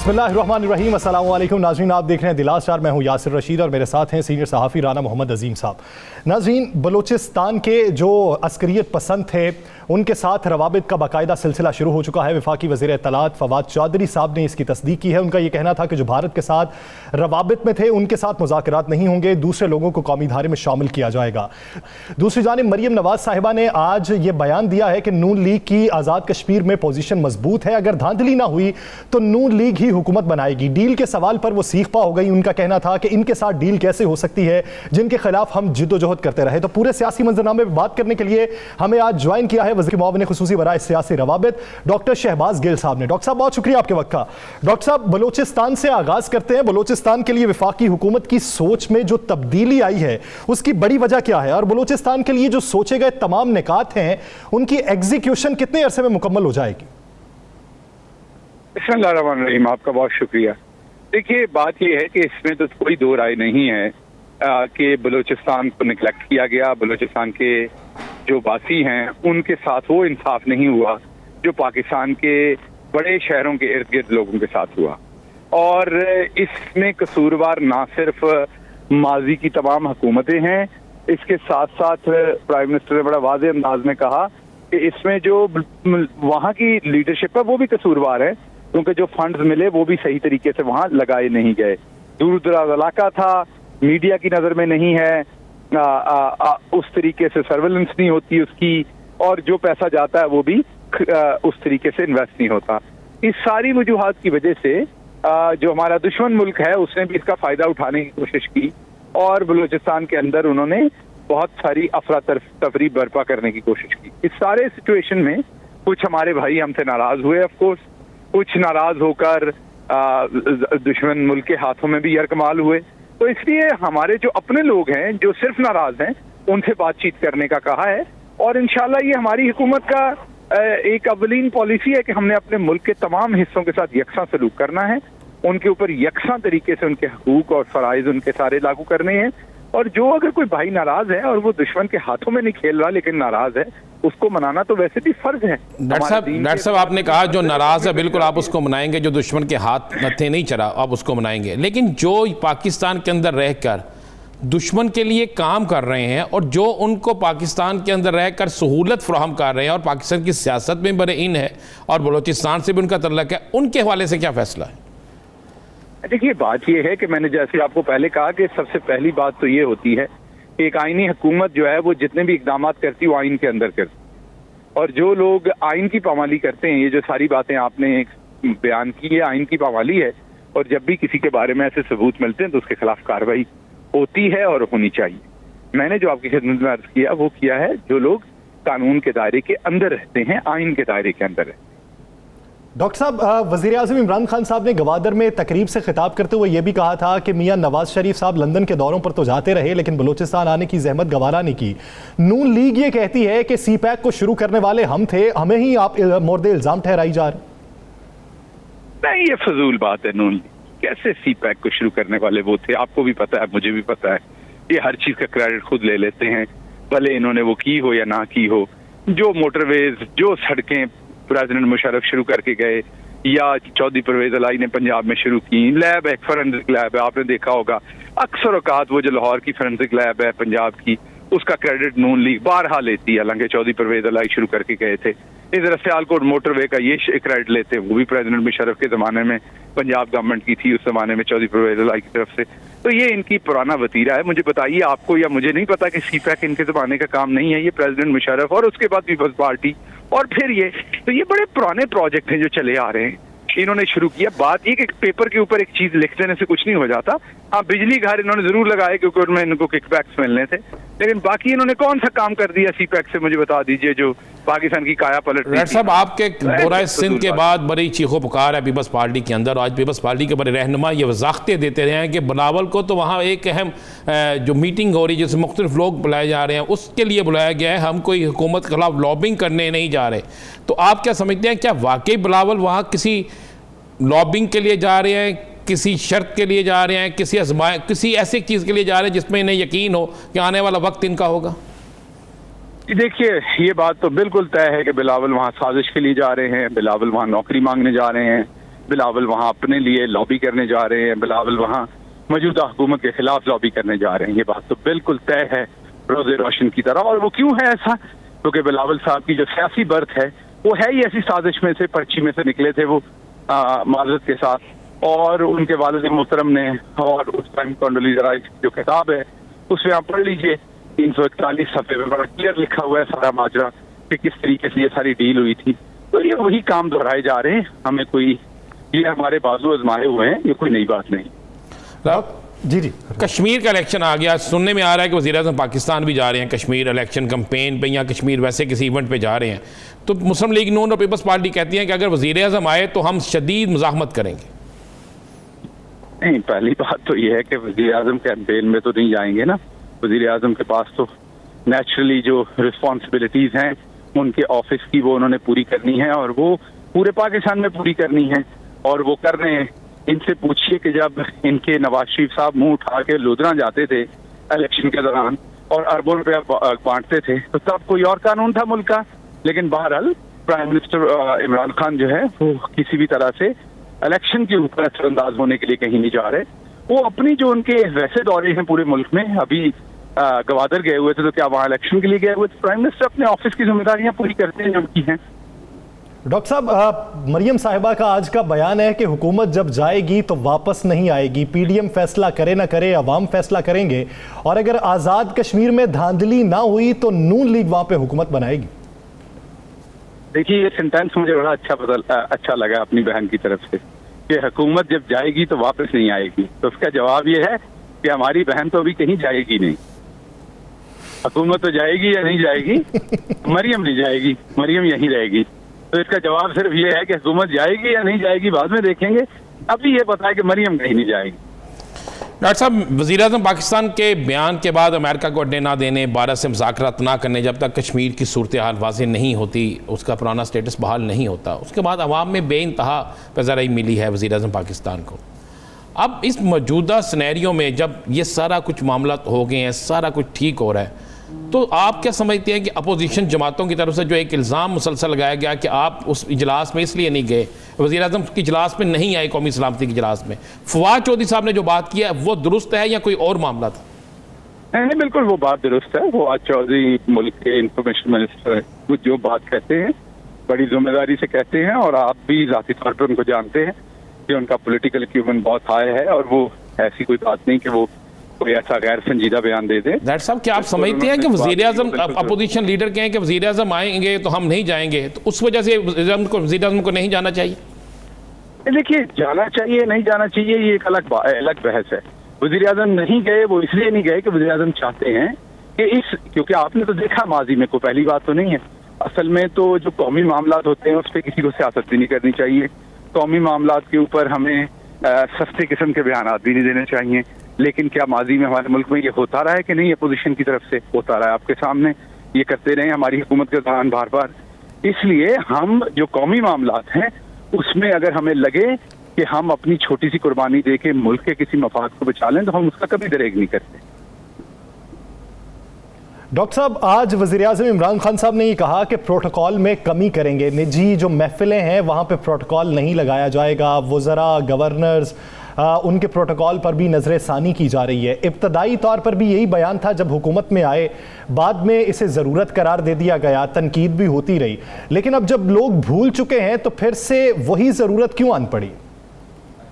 बिस्मिल्लाहिर्रहमानिर्रहीम, अस्सलाम वालेकुम नाज़रीन, आप देख रहे हैं दिलास चार। मैं हूं यासिर रशीद और मेरे साथ हैं सीनियर सहाफ़ी राना मोहम्मद अजीम साहब। नाज़रीन, बलूचिस्तान के जो अस्करियत पसंद थे उनके साथ रवाबित का बाकायदा सिलसिला शुरू हो चुका है। वफाकी वज़ीर इत्तलात फवाद चौधरी साहब ने इसकी तस्दीक की है। उनका ये कहना था कि जो भारत के साथ रवाबित में थे उनके साथ मुज़ाकरात नहीं होंगे, दूसरे लोगों को कौमी धारे में शामिल किया जाएगा। दूसरी जानिब मरियम नवाज साहिबा ने आज ये बयान दिया है कि नून लीग की आज़ाद कश्मीर में पोजीशन मजबूत है, अगर धांधली ना हुई तो नून लीग ही हुकूमत बनाएगी। डील के सवाल पर वो सीख पा हो गई। उनका कहना था कि इनके साथ डील कैसे हो सकती है जिनके खिलाफ हम जिद्दोजहद करते रहे। तो पूरे सियासी मंजरनामे पर बात करने के लिए हमें आज ज्वाइन किया है वज़ीर मुआविन खुसूसी बराए सियासी रवाबित डॉक्टर शहबाज गिल साहब ने। डॉक्टर साहब, बहुत शुक्रिया आपके वक्त का। डॉक्टर साहब, बलूचिस्तान से आगाज करते हैं। बलूचिस्तान के लिए वफाकी हुकूमत की सोच में जो तब्दीली आई है उसकी बड़ी वजह क्या है, और बलूचिस्तान के लिए जो सोचे गए तमाम निकात हैं उनकी एग्जीक्यूशन कितने अरसे में मुकम्मल हो जाएगी? बिस्मिल्लाहिर्रहमानिर्रहीम, आपका बहुत शुक्रिया। देखिए, बात यह है कि इसमें तो कोई दो राय नहीं है कि बलूचिस्तान को निगलेक्ट किया गया। बलूचिस्तान के जो वासी हैं उनके साथ वो इंसाफ नहीं हुआ जो पाकिस्तान के बड़े शहरों के इर्द गिर्द लोगों के साथ हुआ। और इसमें कसूरवार ना सिर्फ माजी की तमाम हुकूमतें हैं, इसके साथ साथ प्राइम मिनिस्टर ने बड़ा वाज़े अंदाज में कहा कि इसमें जो वहाँ की लीडरशिप है वो भी कसूरवार है, क्योंकि जो फंड्स मिले वो भी सही तरीके से वहाँ लगाए नहीं गए। दूर दराज इलाका था, मीडिया की नज़र में नहीं है, उस तरीके से सर्वेलेंस नहीं होती उसकी, और जो पैसा जाता है वो भी उस तरीके से इन्वेस्ट नहीं होता। इस सारी वजूहात की वजह से जो हमारा दुश्मन मुल्क है उसने भी इसका फ़ायदा उठाने की कोशिश की और बलूचिस्तान के अंदर उन्होंने बहुत सारी अफरा तफरी बर्पा करने की कोशिश की। इस सारे सिचुएशन में कुछ हमारे भाई हमसे नाराज हुए, ऑफ कोर्स, कुछ नाराज होकर दुश्मन मुल्क के हाथों में भी यरकमाल हुए। तो इसलिए हमारे जो अपने लोग हैं जो सिर्फ नाराज हैं उनसे बातचीत करने का कहा है, और इंशाल्लाह ये हमारी हुकूमत का एक अवलीन पॉलिसी है कि हमने अपने मुल्क के तमाम हिस्सों के साथ यकसा सलूक करना है, उनके ऊपर यकसा तरीके से उनके हकूक और फराइज उनके सारे लागू करने हैं। और जो अगर कोई भाई नाराज है और वो दुश्मन के हाथों में नहीं खेल रहा लेकिन नाराज है, उसको मनाना तो वैसे भी फर्ज है। डॉक्टर साहब, आपने कहा जो नाराज है बिल्कुल आप उसको मनाएंगे, जो दुश्मन के हाथ नथे नहीं चढ़ा आप उसको मनाएंगे, लेकिन जो पाकिस्तान के अंदर रहकर दुश्मन के लिए काम कर रहे हैं और जो उनको पाकिस्तान के अंदर रहकर सहूलत फराहम कर रहे हैं और पाकिस्तान की सियासत में बड़े इन है और बलूचिस्तान से भी उनका तल्लक है, उनके हवाले से क्या फैसला है? देखिए, बात यह है कि मैंने जैसे आपको पहले कहा कि सबसे पहली बात तो ये होती है कि एक आईनी हुकूमत जो है वो जितने भी इकदाम करती है वो आइन के अंदर करती, और जो लोग आइन की पामाली करते हैं, ये जो सारी बातें आपने बयान की है आइन की पामाली है, और जब भी किसी के बारे में ऐसे सबूत मिलते हैं तो उसके खिलाफ कार्रवाई होती है और होनी चाहिए। मैंने जो आपकी खिदमत में अर्ज किया वो किया है जो लोग कानून के दायरे के अंदर रहते हैं, आइन के दायरे के अंदर है। डॉक्टर साहब, वज़ीर आज़म इमरान खान साहब ने गवादर में तकरीब से खिताब करते हुए यह भी कहा था कि मियां नवाज शरीफ साहब लंदन के दौरों पर तो जाते रहे लेकिन बलूचिस्तान आने की जहमत गवारा नहीं की। नून लीग ये कहती है कि सी पैक को शुरू करने वाले हम थे, हमें ही आप मोर्द इल्जाम ठहराई जा रहे। नहीं, ये फजूल बात है। नून लीग कैसे सी पैक को शुरू करने वाले वो थे? आपको भी पता है, मुझे भी पता है। ये हर चीज का क्रेडिट खुद ले लेते हैं, भले इन्होंने वो की हो या ना की हो। जो मोटरवेज, जो सड़कें प्रेसिडेंट मुशर्रफ शुरू करके गए या चौधरी परवेज अलाई ने पंजाब में शुरू की, लैब एक फॉरेंसिक लैब है, आपने देखा होगा अक्सर औकात वो जो लाहौर की फॉरेंसिक लैब है पंजाब की, उसका क्रेडिट नून लीग बारहा लेती है, हालांकि चौधरी परवेज अलाई शुरू करके गए थे। इधर सियालकोट मोटरवे का ये क्रेडिट लेते हैं, वो भी प्रेसिडेंट मुशर्रफ के जमाने में पंजाब गवर्नमेंट की थी, उस जमाने में चौधरी परवेज अलाई की तरफ से। तो ये इनकी पुराना वतीरा है। मुझे बताइए, आपको या मुझे नहीं पता कि सी पैक इनके जमाने का काम नहीं है। ये प्रेसिडेंट मुशर्रफ और उसके बाद पीपल्स पार्टी और फिर ये, तो ये बड़े पुराने प्रोजेक्ट हैं जो चले आ रहे हैं, इन्होंने शुरू किया। बात ये कि पेपर के ऊपर एक चीज लिख देने से कुछ नहीं हो जाता। हाँ, बिजली घर इन्होंने जरूर लगाए क्योंकि उनमें इनको किकबैक्स मिलने थे, लेकिन बाकी इन्होंने कौन सा काम कर दिया सी पैक से, मुझे बता दीजिए, जो पाकिस्तान की काया पलट। डॉक्टर साहब, आपके दौरा सिंध के बाद बड़ी चीखों पुकार है पीपल्स पार्टी के अंदर। आज पीपल्स पार्टी के बड़े रहनुमा ये वजाख्ते देते रहे हैं कि बिलावल को तो वहाँ एक अहम जो मीटिंग हो रही है जिसमें मुख्तलिफ लोग बुलाए जा रहे हैं उसके लिए बुलाया गया है, हम कोई हुकूमत के खिलाफ लॉबिंग करने नहीं जा रहे। तो आप क्या समझते हैं, क्या वाकई बिलावल वहाँ किसी लॉबिंग के लिए जा रहे हैं, किसी शर्त के लिए जा रहे हैं, किसी ऐसी चीज़ के लिए जा रहे हैं जिसमें इन्हें यकीन हो कि आने वाला वक्त इनका होगा? देखिए, ये बात तो बिल्कुल तय है कि बिलावल वहाँ साजिश के लिए जा रहे हैं, बिलावल वहाँ नौकरी मांगने जा रहे हैं, बिलावल वहाँ अपने लिए लॉबी करने जा रहे हैं, बिलावल वहाँ मौजूदा हुकूमत के खिलाफ लॉबी करने जा रहे हैं। ये बात तो बिल्कुल तय है रोज़े रोशन की तरह। और वो क्यों है ऐसा? क्योंकि बिलावल साहब की जो सियासी बर्थ है वो है ही ऐसी साजिश में से, पर्ची में से निकले थे वो माजरत के साथ, और उनके वालिद मोहतरम ने, और उस टाइम कंडोलीज़ा राइस जो किताब है उसमें आप पढ़ लीजिए, 341 सफ़े में बड़ा क्लियर लिखा हुआ है सारा माजरा कि किस तरीके से ये सारी डील हुई थी। तो ये वही काम दोहराए जा रहे हैं। हमें कोई, ये हमारे बाजू आजमाए हुए हैं, ये कोई नई बात नहीं। जी कश्मीर का इलेक्शन आ गया, सुनने में आ रहा है कि वज़ीर-ए-आज़म पाकिस्तान भी जा रहे हैं कश्मीर इलेक्शन कैंपेन पे, या कश्मीर वैसे किसी इवेंट पे जा रहे हैं। तो मुस्लिम लीग नून और पीपल्स पार्टी कहती हैं कि अगर वज़ीर-ए-आज़म आए तो हम शदीद मुज़ाहमत करेंगे। नहीं, पहली बात तो ये है कि वज़ीर-ए-आज़म कैंपेन में तो नहीं जाएंगे ना। वज़ीर-ए-आज़म के पास तो नेचुरली जो रिस्पॉन्सिबिलिटीज़ हैं उनके ऑफिस की वो उन्होंने पूरी करनी है, और वो पूरे पाकिस्तान में पूरी करनी है, और वो कर रहे हैं। इनसे पूछिए कि जब इनके नवाज शरीफ साहब मुंह उठा के लुधियाना जाते थे इलेक्शन के दौरान और अरबों रुपया बांटते थे, तो तब कोई और कानून था मुल्क का। लेकिन बहरहाल प्राइम मिनिस्टर इमरान खान जो है वो किसी भी तरह से इलेक्शन के ऊपर असरअंदाज होने के लिए कहीं नहीं जा रहे। वो अपनी जो उनके वैसे दौरे हैं पूरे मुल्क में, अभी गवादर गए हुए थे, तो क्या वहाँ इलेक्शन के लिए गए हुए थे? प्राइम मिनिस्टर अपने ऑफिस की जिम्मेदारियां पूरी करते हैं जो उनकी हैं। डॉक्टर साहब, मरियम साहिबा का आज का बयान है कि हुकूमत जब जाएगी तो वापस नहीं आएगी, पीडीएम फैसला करे ना करे, अवाम फैसला करेंगे, और अगर आज़ाद कश्मीर में धांधली ना हुई तो नून लीग वहां पे हुकूमत बनाएगी। देखिए, ये सेंटेंस मुझे बड़ा अच्छा लगा अपनी बहन की तरफ से कि हुकूमत जब जाएगी तो वापस नहीं आएगी। तो उसका जवाब ये है कि हमारी बहन तो अभी कहीं जाएगी नहीं। हुकूमत तो जाएगी या नहीं जाएगी, मरियम नहीं जाएगी, मरियम यहीं रहेगी। तो इसका जवाब सिर्फ ये है कि हुकूमत जाएगी या नहीं जाएगी बाद में देखेंगे, अभी ये पता है कि मरियम कहीं नहीं जाएगी। डॉक्टर साहब, वज़ीर-ए-आज़म पाकिस्तान के बयान के बाद अमेरिका को अड्डे ना देने, भारत से मुज़ाकरात ना करने, जब तक कश्मीर की सूरत हाल वाज़ेह नहीं होती, उसका पुराना स्टेटस बहाल नहीं होता, उसके बाद अवाम में बेइंतहा पैज़राई मिली है वज़ीर-ए-आज़म पाकिस्तान को। अब इस मौजूदा सिनेरियो में जब ये सारा कुछ मामला हो गए हैं, सारा कुछ ठीक हो रहा है, तो आप क्या समझते हैं कि अपोजिशन जमातों की तरफ से जो एक इल्ज़ाम मुसलसल लगाया गया कि आप उस इजलास में इसलिए नहीं गए, वज़ीर-ए-आज़म की इजलास में नहीं आए, कौमी सलामती के इजलास में, फवाद चौधरी साहब ने जो बात की है वो दुरुस्त है या कोई और मामला था? नहीं, बिल्कुल वो बात दुरुस्त है। फवाद चौधरी मुल्क के इंफॉर्मेशन मिनिस्टर है, वो जो बात कहते हैं बड़ी जिम्मेदारी से कहते हैं, और आप भी ज़ाती तौर पर उनको जानते हैं कि उनका पॉलिटिकल एक्यूमेंट बहुत हाई है, और वो ऐसी कोई बात नहीं कि वो कोई ऐसा गैर संजीदा बयान दे दे। डॉक्टर साहब, क्या आप समझते हैं कि वज़ीर-ए-आज़म अपोजिशन लीडर कहें कि वज़ीर-ए-आज़म आएंगे तो हम नहीं जाएंगे, तो उस वजह से वज़ीर-ए-आज़म को नहीं जाना चाहिए? देखिए, जाना चाहिए नहीं जाना चाहिए ये एक अलग बहस है। वज़ीर-ए-आज़म नहीं गए, वो इसलिए नहीं गए कि वज़ीर-ए-आज़म चाहते हैं कि क्योंकि आपने तो देखा माजी में, कोई पहली बात तो नहीं है। असल में तो जो कौमी मामलात होते हैं उस पर किसी को सियासत भी नहीं करनी चाहिए। कौमी मामलात के ऊपर हमें सस्ते किस्म के बयानात भी नहीं देने चाहिए। लेकिन क्या माजी में हमारे मुल्क में ये होता रहा है कि नहीं? अपोजिशन की तरफ से होता रहा है, आपके सामने ये करते रहे हमारी हुकूमत के दौरान बार बार। इसलिए हम जो कौमी मामलात हैं उसमें अगर हमें लगे कि हम अपनी छोटी सी कुर्बानी दे के मुल्क के किसी मफाद को बचा लें तो हम उसका कभी दरेग नहीं करते। डॉक्टर साहब, आज वज़ीर-ए-आज़म इमरान खान साहब ने ये कहा कि प्रोटोकॉल में कमी करेंगे, निजी जो महफिलें हैं वहाँ पे प्रोटोकॉल नहीं लगाया जाएगा, वज़रा, गवर्नर्स, उनके प्रोटोकॉल पर भी नज़र सानी की जा रही है। इब्तदाई तौर पर भी यही बयान था जब हुकूमत में आए, बाद में इसे ज़रूरत करार दे दिया गया, तनकीद भी होती रही, लेकिन अब जब लोग भूल चुके हैं तो फिर से वही ज़रूरत क्यों आन पड़ी?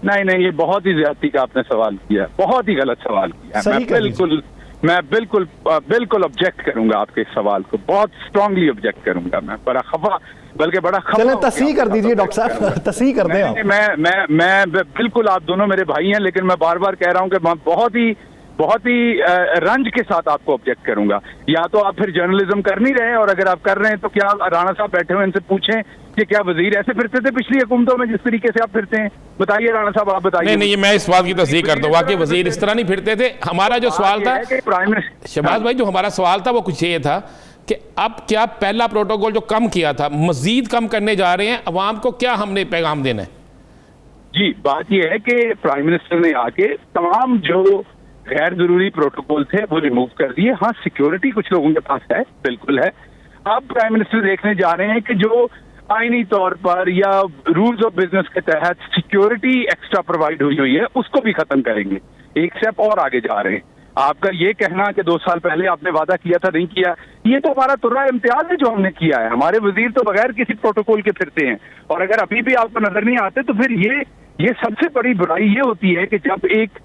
नहीं, ये बहुत ही ज्यादती का आपने सवाल किया, बहुत ही गलत सवाल किया। मैं बिल्कुल ऑब्जेक्ट करूंगा आपके इस सवाल को, बहुत स्ट्रांगली ऑब्जेक्ट करूंगा। मैं बड़ा खफा, बल्कि बड़ा खफा। चलें तस्हीह कर दीजिए डॉक्टर साहब, तस्हीह कर दें आप। मैं बिल्कुल, आप दोनों मेरे भाई हैं, लेकिन मैं बार बार कह रहा हूं कि मैं बहुत ही रंज के साथ आपको ऑब्जेक्ट करूंगा। या तो आप फिर जर्नलिज्म कर नहीं रहे, और अगर आप कर रहे हैं तो क्या राणा साहब बैठे हुए इनसे पूछें कि क्या वजीर ऐसे फिरते थे पिछली हुकूमतों में जिस तरीके से आप फिरते हैं? बताइए राणा साहब, आप बताइए। नहीं, मैं इस बात की तस्दीक करता हूँ, वाकई वजीर इस तरह नहीं फिरते थे। हमारा जो सवाल था शहबाज भाई, जो हमारा सवाल था वो कुछ ये था कि अब क्या पहला प्रोटोकॉल जो कम किया था मजीद कम करने जा रहे हैं, अवाम को क्या हमने पैगाम देना है? जी, बात यह है कि प्राइम मिनिस्टर ने आके तमाम जो गैर जरूरी प्रोटोकॉल थे वो रिमूव कर दिए। हाँ, सिक्योरिटी कुछ लोगों के पास है, बिल्कुल है। अब प्राइम मिनिस्टर देखने जा रहे हैं कि जो आईनी तौर पर या रूल्स ऑफ बिजनेस के तहत सिक्योरिटी एक्स्ट्रा प्रोवाइड हुई है, उसको भी खत्म करेंगे। एक स्टेप और आगे जा रहे हैं। आपका ये कहना कि 2 साल पहले आपने वादा किया था, नहीं किया, ये तो हमारा तुर्रा इम्तियाज है जो हमने किया है। हमारे वजीर तो बगैर किसी प्रोटोकॉल के फिरते हैं, और अगर अभी भी आपको नजर नहीं आते तो फिर ये सबसे बड़ी बुराई ये होती है कि जब एक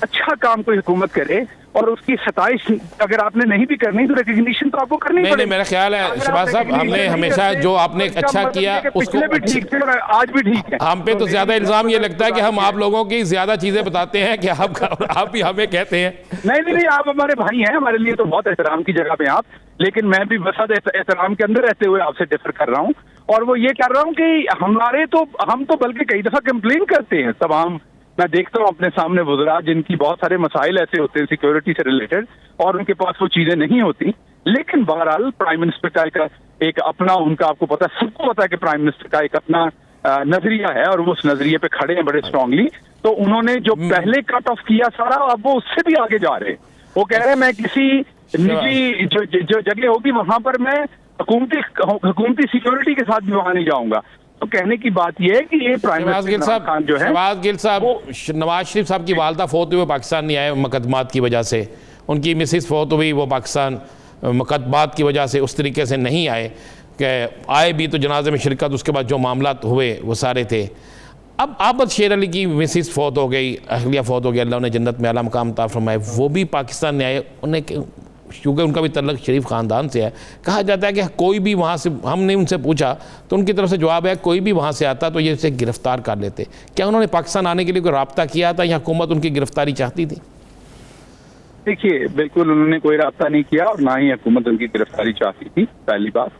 अच्छा काम कोई हुकूमत करे और उसकी सताइश अगर आपने नहीं भी करनी तो रिकग्निशन तो आपको करनी नहीं, पड़ेगी। मेरा ख्याल है शहबाज साहब, हमने हमेशा जो आपने अच्छा किया उसको भी ठीक थे और आज भी ठीक है। हम पे तो ज्यादा इल्जाम ये लगता है कि हम आप लोगों की ज्यादा चीजें बताते हैं कि आप भी हमें कहते हैं। नहीं, आप हमारे भाई हैं, हमारे लिए तो बहुत एहतराम की जगह पे आप, लेकिन मैं भी बस एहतराम के अंदर रहते हुए आपसे डिफर कर रहा हूँ। और वो ये कह रहा हूँ कि हम तो बल्कि कई दफा कंप्लेन करते हैं तमाम। मैं देखता हूँ अपने सामने वज़रा जिनकी बहुत सारे मसाइल ऐसे होते हैं सिक्योरिटी से रिलेटेड, और उनके पास वो चीजें नहीं होती, लेकिन बहरहाल प्राइम मिनिस्टर का एक अपना, उनका आपको पता है, सबको पता है कि प्राइम मिनिस्टर का एक अपना नजरिया है और वो उस नजरिए पे खड़े हैं बड़े स्ट्रांगली। तो उन्होंने जो पहले कट ऑफ किया सारा, अब वो उससे भी आगे जा रहे हैं। वो कह रहे हैं मैं किसी निजी जो जगह होगी वहां पर मैं हुकूमती सिक्योरिटी के साथ भी वहां नहीं जाऊंगा। तो कहने की बात यह है कि ये प्राइम मिनिस्टर खान जो है, शहबाज गिल साहब, नवाज शरीफ साहब की वालदा फोत हुई, पाकिस्तान नहीं आए मुकदमात की वजह से। उनकी मिसिस फोत हुई, वो पाकिस्तान मुकदमात की वजह से उस तरीके से नहीं आए कि आए भी तो जनाजे में शिरकत, उसके बाद जो मामला हुए वो सारे थे। अब आबद शेर अली की मिसिस फोत हो गई, अहलिया फोत हो गई, अल्लाह उन्हें जन्नत में आला मकाम अता फरमाए, वो भी पाकिस्तान में आए। उन्हें क्योंकि उनका भी तल्लक शरीफ ख़ानदान से है, कहा जाता है कि कोई भी वहाँ से, हमने उनसे पूछा तो उनकी तरफ से जवाब है कोई भी वहाँ से आता तो ये उसे गिरफ्तार कर लेते। क्या उन्होंने पाकिस्तान आने के लिए कोई रब्ता किया था या हुकूमत उनकी गिरफ्तारी चाहती थी? देखिए, बिल्कुल उन्होंने कोई रब्ता नहीं किया और ना ही हुकूमत उनकी गिरफ्तारी चाहती थी, पहली बात।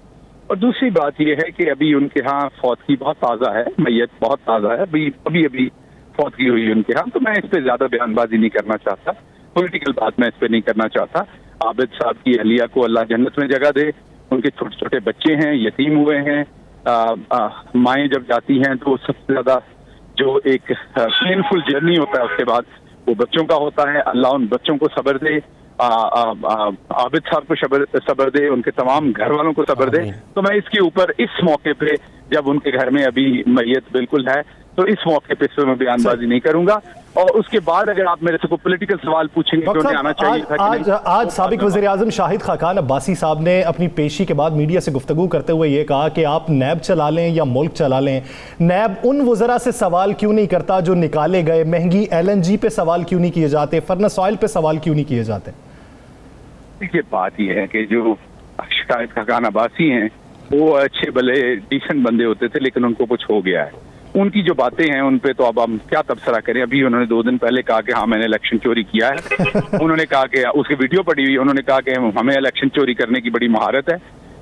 और दूसरी बात यह है कि अभी उनके यहाँ फौतगी बहुत ताज़ा है, मैयत बहुत ताज़ा है, अभी फौतगी हुई है उनके यहाँ। तो मैं इस पर ज़्यादा बयानबाजी नहीं करना चाहता, पॉलिटिकल बात मैं इस पर नहीं करना चाहता। आबिद साहब की अहलिया को अल्लाह जन्नत में जगह दे, उनके छोटे छोटे बच्चे हैं, यतीम हुए हैं। माएँ जब जाती हैं तो सबसे ज़्यादा जो एक पेनफुल जर्नी होता है उसके बाद वो बच्चों का होता है। अल्लाह उन बच्चों को सब्र दे, आबिद साहब को सब्र दे, उनके तमाम घर वालों को सब्र दे। तो मैं इसके ऊपर इस मौके पे, जब उनके घर में अभी मैयत बिल्कुल है, तो इस मौके पे इस पर मैं बयानबाजी नहीं करूंगा। और उसके बाद अगर आप मेरे से कोई पॉलिटिकल सवाल पूछेंगे तो उन्हें आना चाहिए था। आज साबिक वज़ीर आज़म शाहिद खाकान अब्बासी साहब ने अपनी पेशी के बाद मीडिया से गुफ्तगू करते हुए ये कहा कि आप नैब चला लें या मुल्क चला लें, नैब उन वज़रा से सवाल क्यों नहीं करता जो निकाले गए, महंगी LNG पे सवाल क्यों नहीं किए जाते, फर्नेस ऑयल पे सवाल क्यों नहीं किए जाते? देखिए, बात यह है कि जो शाहिद खाकान अब्बासी हैं वो अच्छे भले डिसेंट बंदे होते थे, लेकिन उनको कुछ हो गया है। उनकी जो बातें हैं उन पे तो अब हम क्या तबसरा करें। अभी उन्होंने 2 दिन पहले कहा कि हाँ मैंने इलेक्शन चोरी किया है। उन्होंने कहा कि उसकी वीडियो पड़ी हुई, उन्होंने कहा कि हमें इलेक्शन चोरी करने की बड़ी महारत है,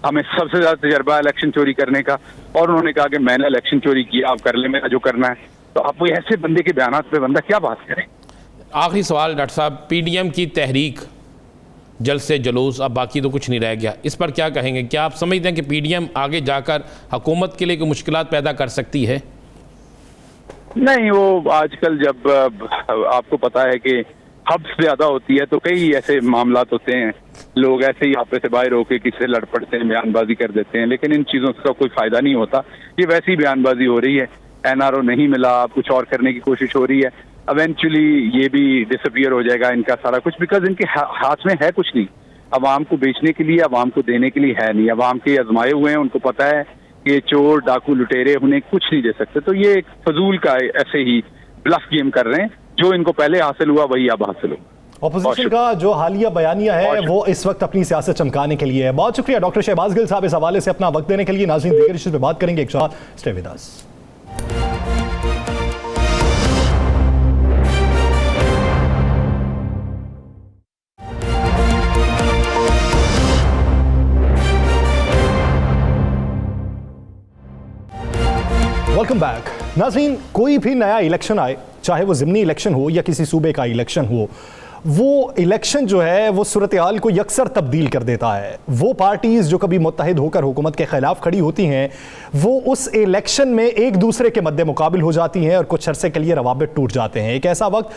हमें सबसे ज्यादा तजर्बा इलेक्शन चोरी करने का। और उन्होंने कहा कि मैंने इलेक्शन चोरी किया, आप कर ले मेरा जो करना है। तो आप वो ऐसे बंदे के बयान पे बंदा क्या बात करे। आखिरी सवाल डॉक्टर साहब, PDM की तहरीक जल्द से जुलूस, अब बाकी तो कुछ नहीं रह गया, इस पर क्या कहेंगे? क्या आप समझते हैं कि PDM आगे जाकर हुकूमत के लिए कोई मुश्किलात पैदा कर सकती है? नहीं, वो आजकल जब आपको पता है कि हब्स ज्यादा होती है तो कई ऐसे मामला होते हैं, लोग ऐसे ही आपस से बाहर होकर किसी से लड़ पड़ते हैं, बयानबाजी कर देते हैं, लेकिन इन चीजों से कोई फायदा नहीं होता। ये वैसी बयानबाजी हो रही है, NRO नहीं मिला, कुछ और करने की कोशिश हो रही है, इवेंचुअली ये भी डिसअपियर हो जाएगा इनका सारा कुछ, बिकॉज इनके हाथ में है कुछ नहीं। अवाम को बेचने के लिए, अवाम को देने के लिए है नहीं। अवाम के आजमाए हुए हैं, उनको पता है कि चोर डाकू लुटेरे उन्हें कुछ नहीं दे सकते। तो ये एक फजूल का ऐसे ही ब्लफ गेम कर रहे हैं, जो इनको पहले हासिल हुआ वही अब हासिल हो। ऑपोजिशन का जो हालिया बयानिया है वो इस वक्त अपनी सियासत चमकाने के लिए है। बहुत शुक्रिया डॉक्टर शहबाज गिल साहब इस हवाले से अपना वक्त देने के लिए। नाज़रीन, दीगर इश्यूज़ पे बात करेंगे, एक साथ stay with us. Welcome back. नाज़रीन, कोई भी नया इलेक्शन आए, चाहे वो ज़िमनी इलेक्शन हो या किसी सूबे का इलेक्शन हो, वो इलेक्शन जो है वो सूरत हाल को यकसर तब्दील कर देता है। वो पार्टीज़ जो कभी मुत्तहिद होकर हुकूमत के ख़िलाफ़ खड़ी होती हैं वो उस इलेक्शन में एक दूसरे के मद्दे मुकाबिल हो जाती हैं और कुछ अरसे के लिए रवाबित टूट जाते हैं। एक ऐसा वक्त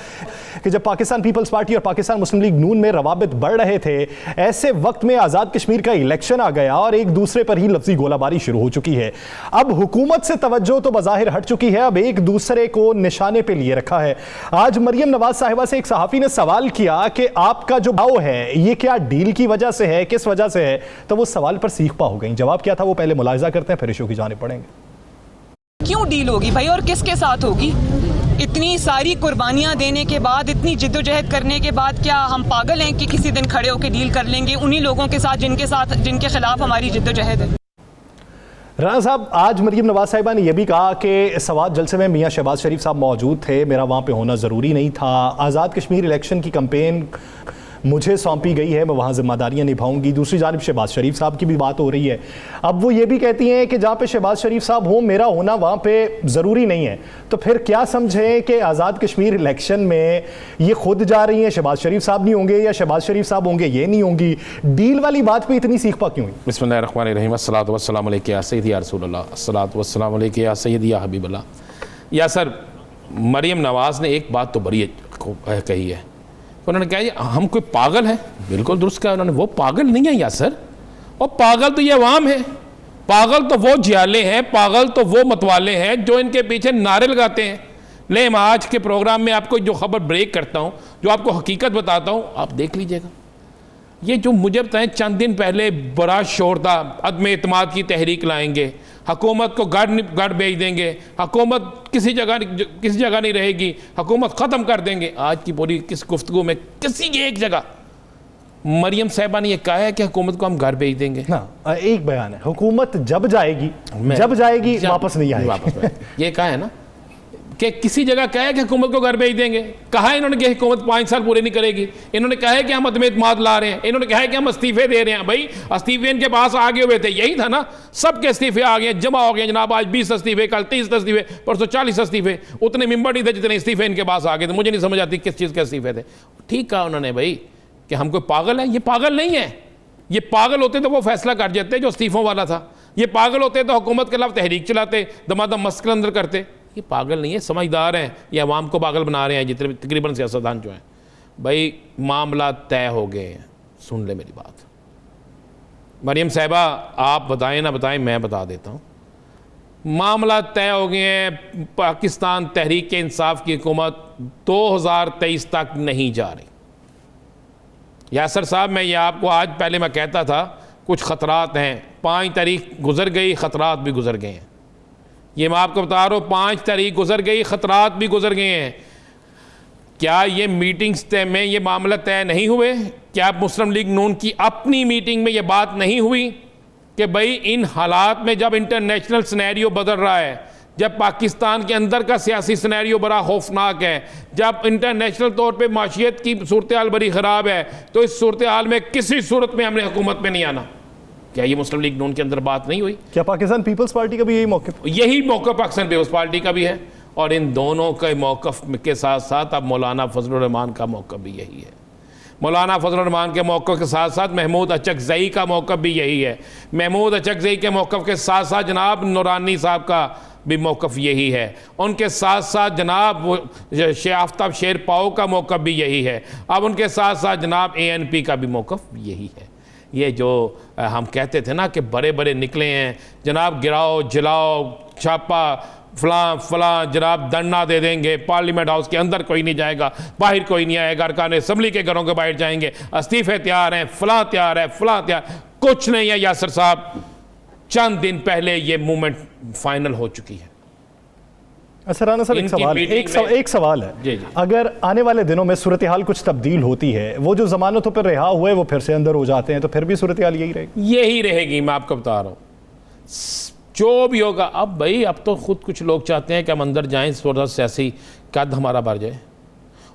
कि जब पाकिस्तान पीपल्स पार्टी और पाकिस्तान मुस्लिम लीग नून में रवाबित बढ़ रहे थे, ऐसे वक्त में आज़ाद कश्मीर का इलेक्शन आ गया और एक दूसरे पर ही लफ्ज़ी गोलाबारी शुरू हो चुकी है। अब हुकूमत से तवज्जो तो बज़ाहिर हट चुकी है, अब एक दूसरे को निशाने पे लिए रखा है। आज मरियम नवाज साहिबा से एक सहाफ़ी ने सवाल किया कि आपका जो भाव है ये क्या डील की वजह से है, किस वजह से है, तो वो सवाल पर सीख पा हो गई। जवाब क्या था वो पहले मुलाहिजा करते हैं, फिर इशू की जाने पड़ेंगे। क्यों डील होगी भाई और किसके साथ होगी? इतनी सारी कुर्बानियां देने के बाद, इतनी जिद्दोजहद करने के बाद क्या हम पागल हैं कि किसी दिन खड़े होकर डील कर लेंगे उन्हीं लोगों के साथ जिनके खिलाफ हमारी जिद्दोजहद है? राना साहब, आज मरियम नवाज साहिबा ने यह भी कहा कि सवात जलसे में मियां शहबाज शरीफ साहब मौजूद थे, मेरा वहाँ पे होना ज़रूरी नहीं था। आज़ाद कश्मीर इलेक्शन की कैंपेन मुझे सौंपी गई है, मैं वहाँ जिम्मेदारियाँ निभाऊंगी। दूसरी जानिब शहबाज शरीफ साहब की भी बात हो रही है। अब वो ये भी कहती हैं कि जहाँ पे शहबाज शरीफ साहब हों मेरा होना वहाँ पे ज़रूरी नहीं है। तो फिर क्या समझें कि आज़ाद कश्मीर इलेक्शन में ये खुद जा रही हैं, शहबाज शरीफ साहब नहीं होंगे या शहबाज शरीफ साहब होंगे ये नहीं होंगी? डील वाली बात पर इतनी सीख पा क्यों हुई? बिस्मिल्लाहिर्रहमानिर्रहीम, अस्सलातु वस्सलामु अलैका या सय्यदी या रसूलल्लाह, अस्सलातु वस्सलामु अलैका या सय्यदी या हबीबल्लाह। या सर, मरियम नवाज़ ने एक बात तो बड़ी कही है। उन्होंने कहा हम कोई पागल हैं, बिल्कुल दुरुस्त कहा उन्होंने। वो पागल नहीं है यासर, और पागल तो ये अवाम है, पागल तो वो जियाले हैं, पागल तो वो मतवाले हैं जो इनके पीछे नारे लगाते हैं। ले, मैं आज के प्रोग्राम में आपको जो खबर ब्रेक करता हूँ, जो आपको हकीकत बताता हूँ, आप देख लीजिएगा। ये जो मुझे बताएं, चंद दिन पहले बड़ा शोर था, अदम एतमाद की तहरीक लाएंगे, हुकूमत को गढ़ भेज देंगे, हुकूमत किसी जगह नहीं रहेगी, हुकूमत ख़त्म कर देंगे। आज की पूरी किस गुफ्तगू में किसी एक जगह मरियम साहिबा ने यह कहा है कि हुकूमत को हम घर भेज देंगे? ना, एक बयान है, हुकूमत जब जाएगी वापस नहीं आएगी। ये कहा है ना कि किसी जगह कहा है कि हुकूमत को घर भेज देंगे। कहा है इन्होंने कि हुकूमत 5 साल पूरे नहीं करेगी। इन्होंने कहा है कि हम अदम एतमाद ला रहे हैं। इन्होंने कहा है कि हम इस्तीफे दे रहे हैं। भाई, इस्तीफे इनके पास आगे हुए थे, यही था ना, सबके इस्तीफे आ गए, जमा हो गए जनाब। आज 20 इस्तीफे, कल 30 इस्तीफे, परसों 40 इस्तीफे। उतने मेंबर नहीं थे जितने इस्तीफे इनके पास आ गए थे। मुझे नहीं समझ आती किस चीज़ के इस्तीफे थे। ठीक कहा उन्होंने भाई कि हम कोई पागल है। ये पागल नहीं है। ये पागल होते तो वो फैसला कर जाते जो इस्तीफों वाला था। ये पागल होते तो हुकूमत के खिलाफ तहरीक चलाते, दमादम मस्कर अंदर करते। ये पागल नहीं है, समझदार हैं। ये अवाम को पागल बना रहे हैं जितने तकरीबन सियासतदान जो हैं। भाई, मामला तय हो गए हैं। सुन ले मेरी बात। मरियम साहिबा, आप बताएं ना बताएं, मैं बता देता हूँ। मामला तय हो गए हैं। पाकिस्तान तहरीक इंसाफ की हुकूमत 2023 तक नहीं जा रही। यासर साहब, मैं ये आपको आज पहले मैं कहता था कुछ ख़तरात हैं। 5 तारीख गुजर गई, ख़तरात भी गुजर गए हैं। ये मैं आपको बता रहा हूँ, 5 तारीख गुजर गई, ख़तरात भी गुजर गए हैं। क्या ये मीटिंग्स तय में ये मामला तय नहीं हुए? क्या मुस्लिम लीग नून की अपनी मीटिंग में ये बात नहीं हुई कि भाई इन हालात में जब इंटरनेशनल सिनेरियो बदल रहा है, जब पाकिस्तान के अंदर का सियासी सिनेरियो बड़ा खौफनाक है, जब इंटरनेशनल तौर पे माशियत की सूरत हाल बड़ी ख़राब है, तो इस सूरत हाल में किसी सूरत में हमने हुकूमत में नहीं आना? क्या ये मुस्लिम लीग नून के अंदर बात नहीं हुई? क्या पाकिस्तान पीपल्स पार्टी का भी यही मौक़िफ़ पाकिस्तान पीपल्स पार्टी का भी है? और इन दोनों के मौक़िफ़ के साथ साथ अब मौलाना फजलुर रहमान का मौक़िफ़ भी यही है। मौलाना फजलुर रहमान के मौक़िफ़ के साथ साथ महमूद अचकज़ई का मौक़िफ़ भी यही है। महमूद अचकज़ई के मौक़िफ़ के साथ साथ जनाब नूरानी साहब का भी मौक़िफ़ यही है। उनके साथ साथ जनाब शेख आफ्ताब शेरपाओ का मौक़िफ़ भी यही है। अब उनके साथ साथ जनाब ANP का भी मौक़िफ़ यही है। ये जो हम कहते थे ना कि बड़े बड़े निकले हैं जनाब, गिराओ जलाओ छापा फलां जनाब, धरना दे देंगे, पार्लियामेंट हाउस के अंदर कोई नहीं जाएगा, बाहर कोई नहीं आएगा, अरकान असम्बली के घरों के बाहर जाएंगे, इस्तीफे तैयार हैं, फलां तैयार है, फलां तैयार, कुछ नहीं है यासर साहब। चंद दिन पहले ये मूवमेंट फाइनल हो चुकी है। अच्छा राना साहब, एक सवाल है। जी जी। अगर आने वाले दिनों में सूरत हाल कुछ तब्दील होती है, वो जो जमानतों पर रिहा हुए वो फिर से अंदर हो जाते हैं, तो फिर भी सूरत हाल यही रहेगी? यही रहेगी, मैं आपको बता रहा हूँ जो भी होगा। अब भाई, अब तो खुद कुछ लोग चाहते हैं कि हम अंदर जाएं, थोड़ा सियासी कद हमारा बढ़ जाए।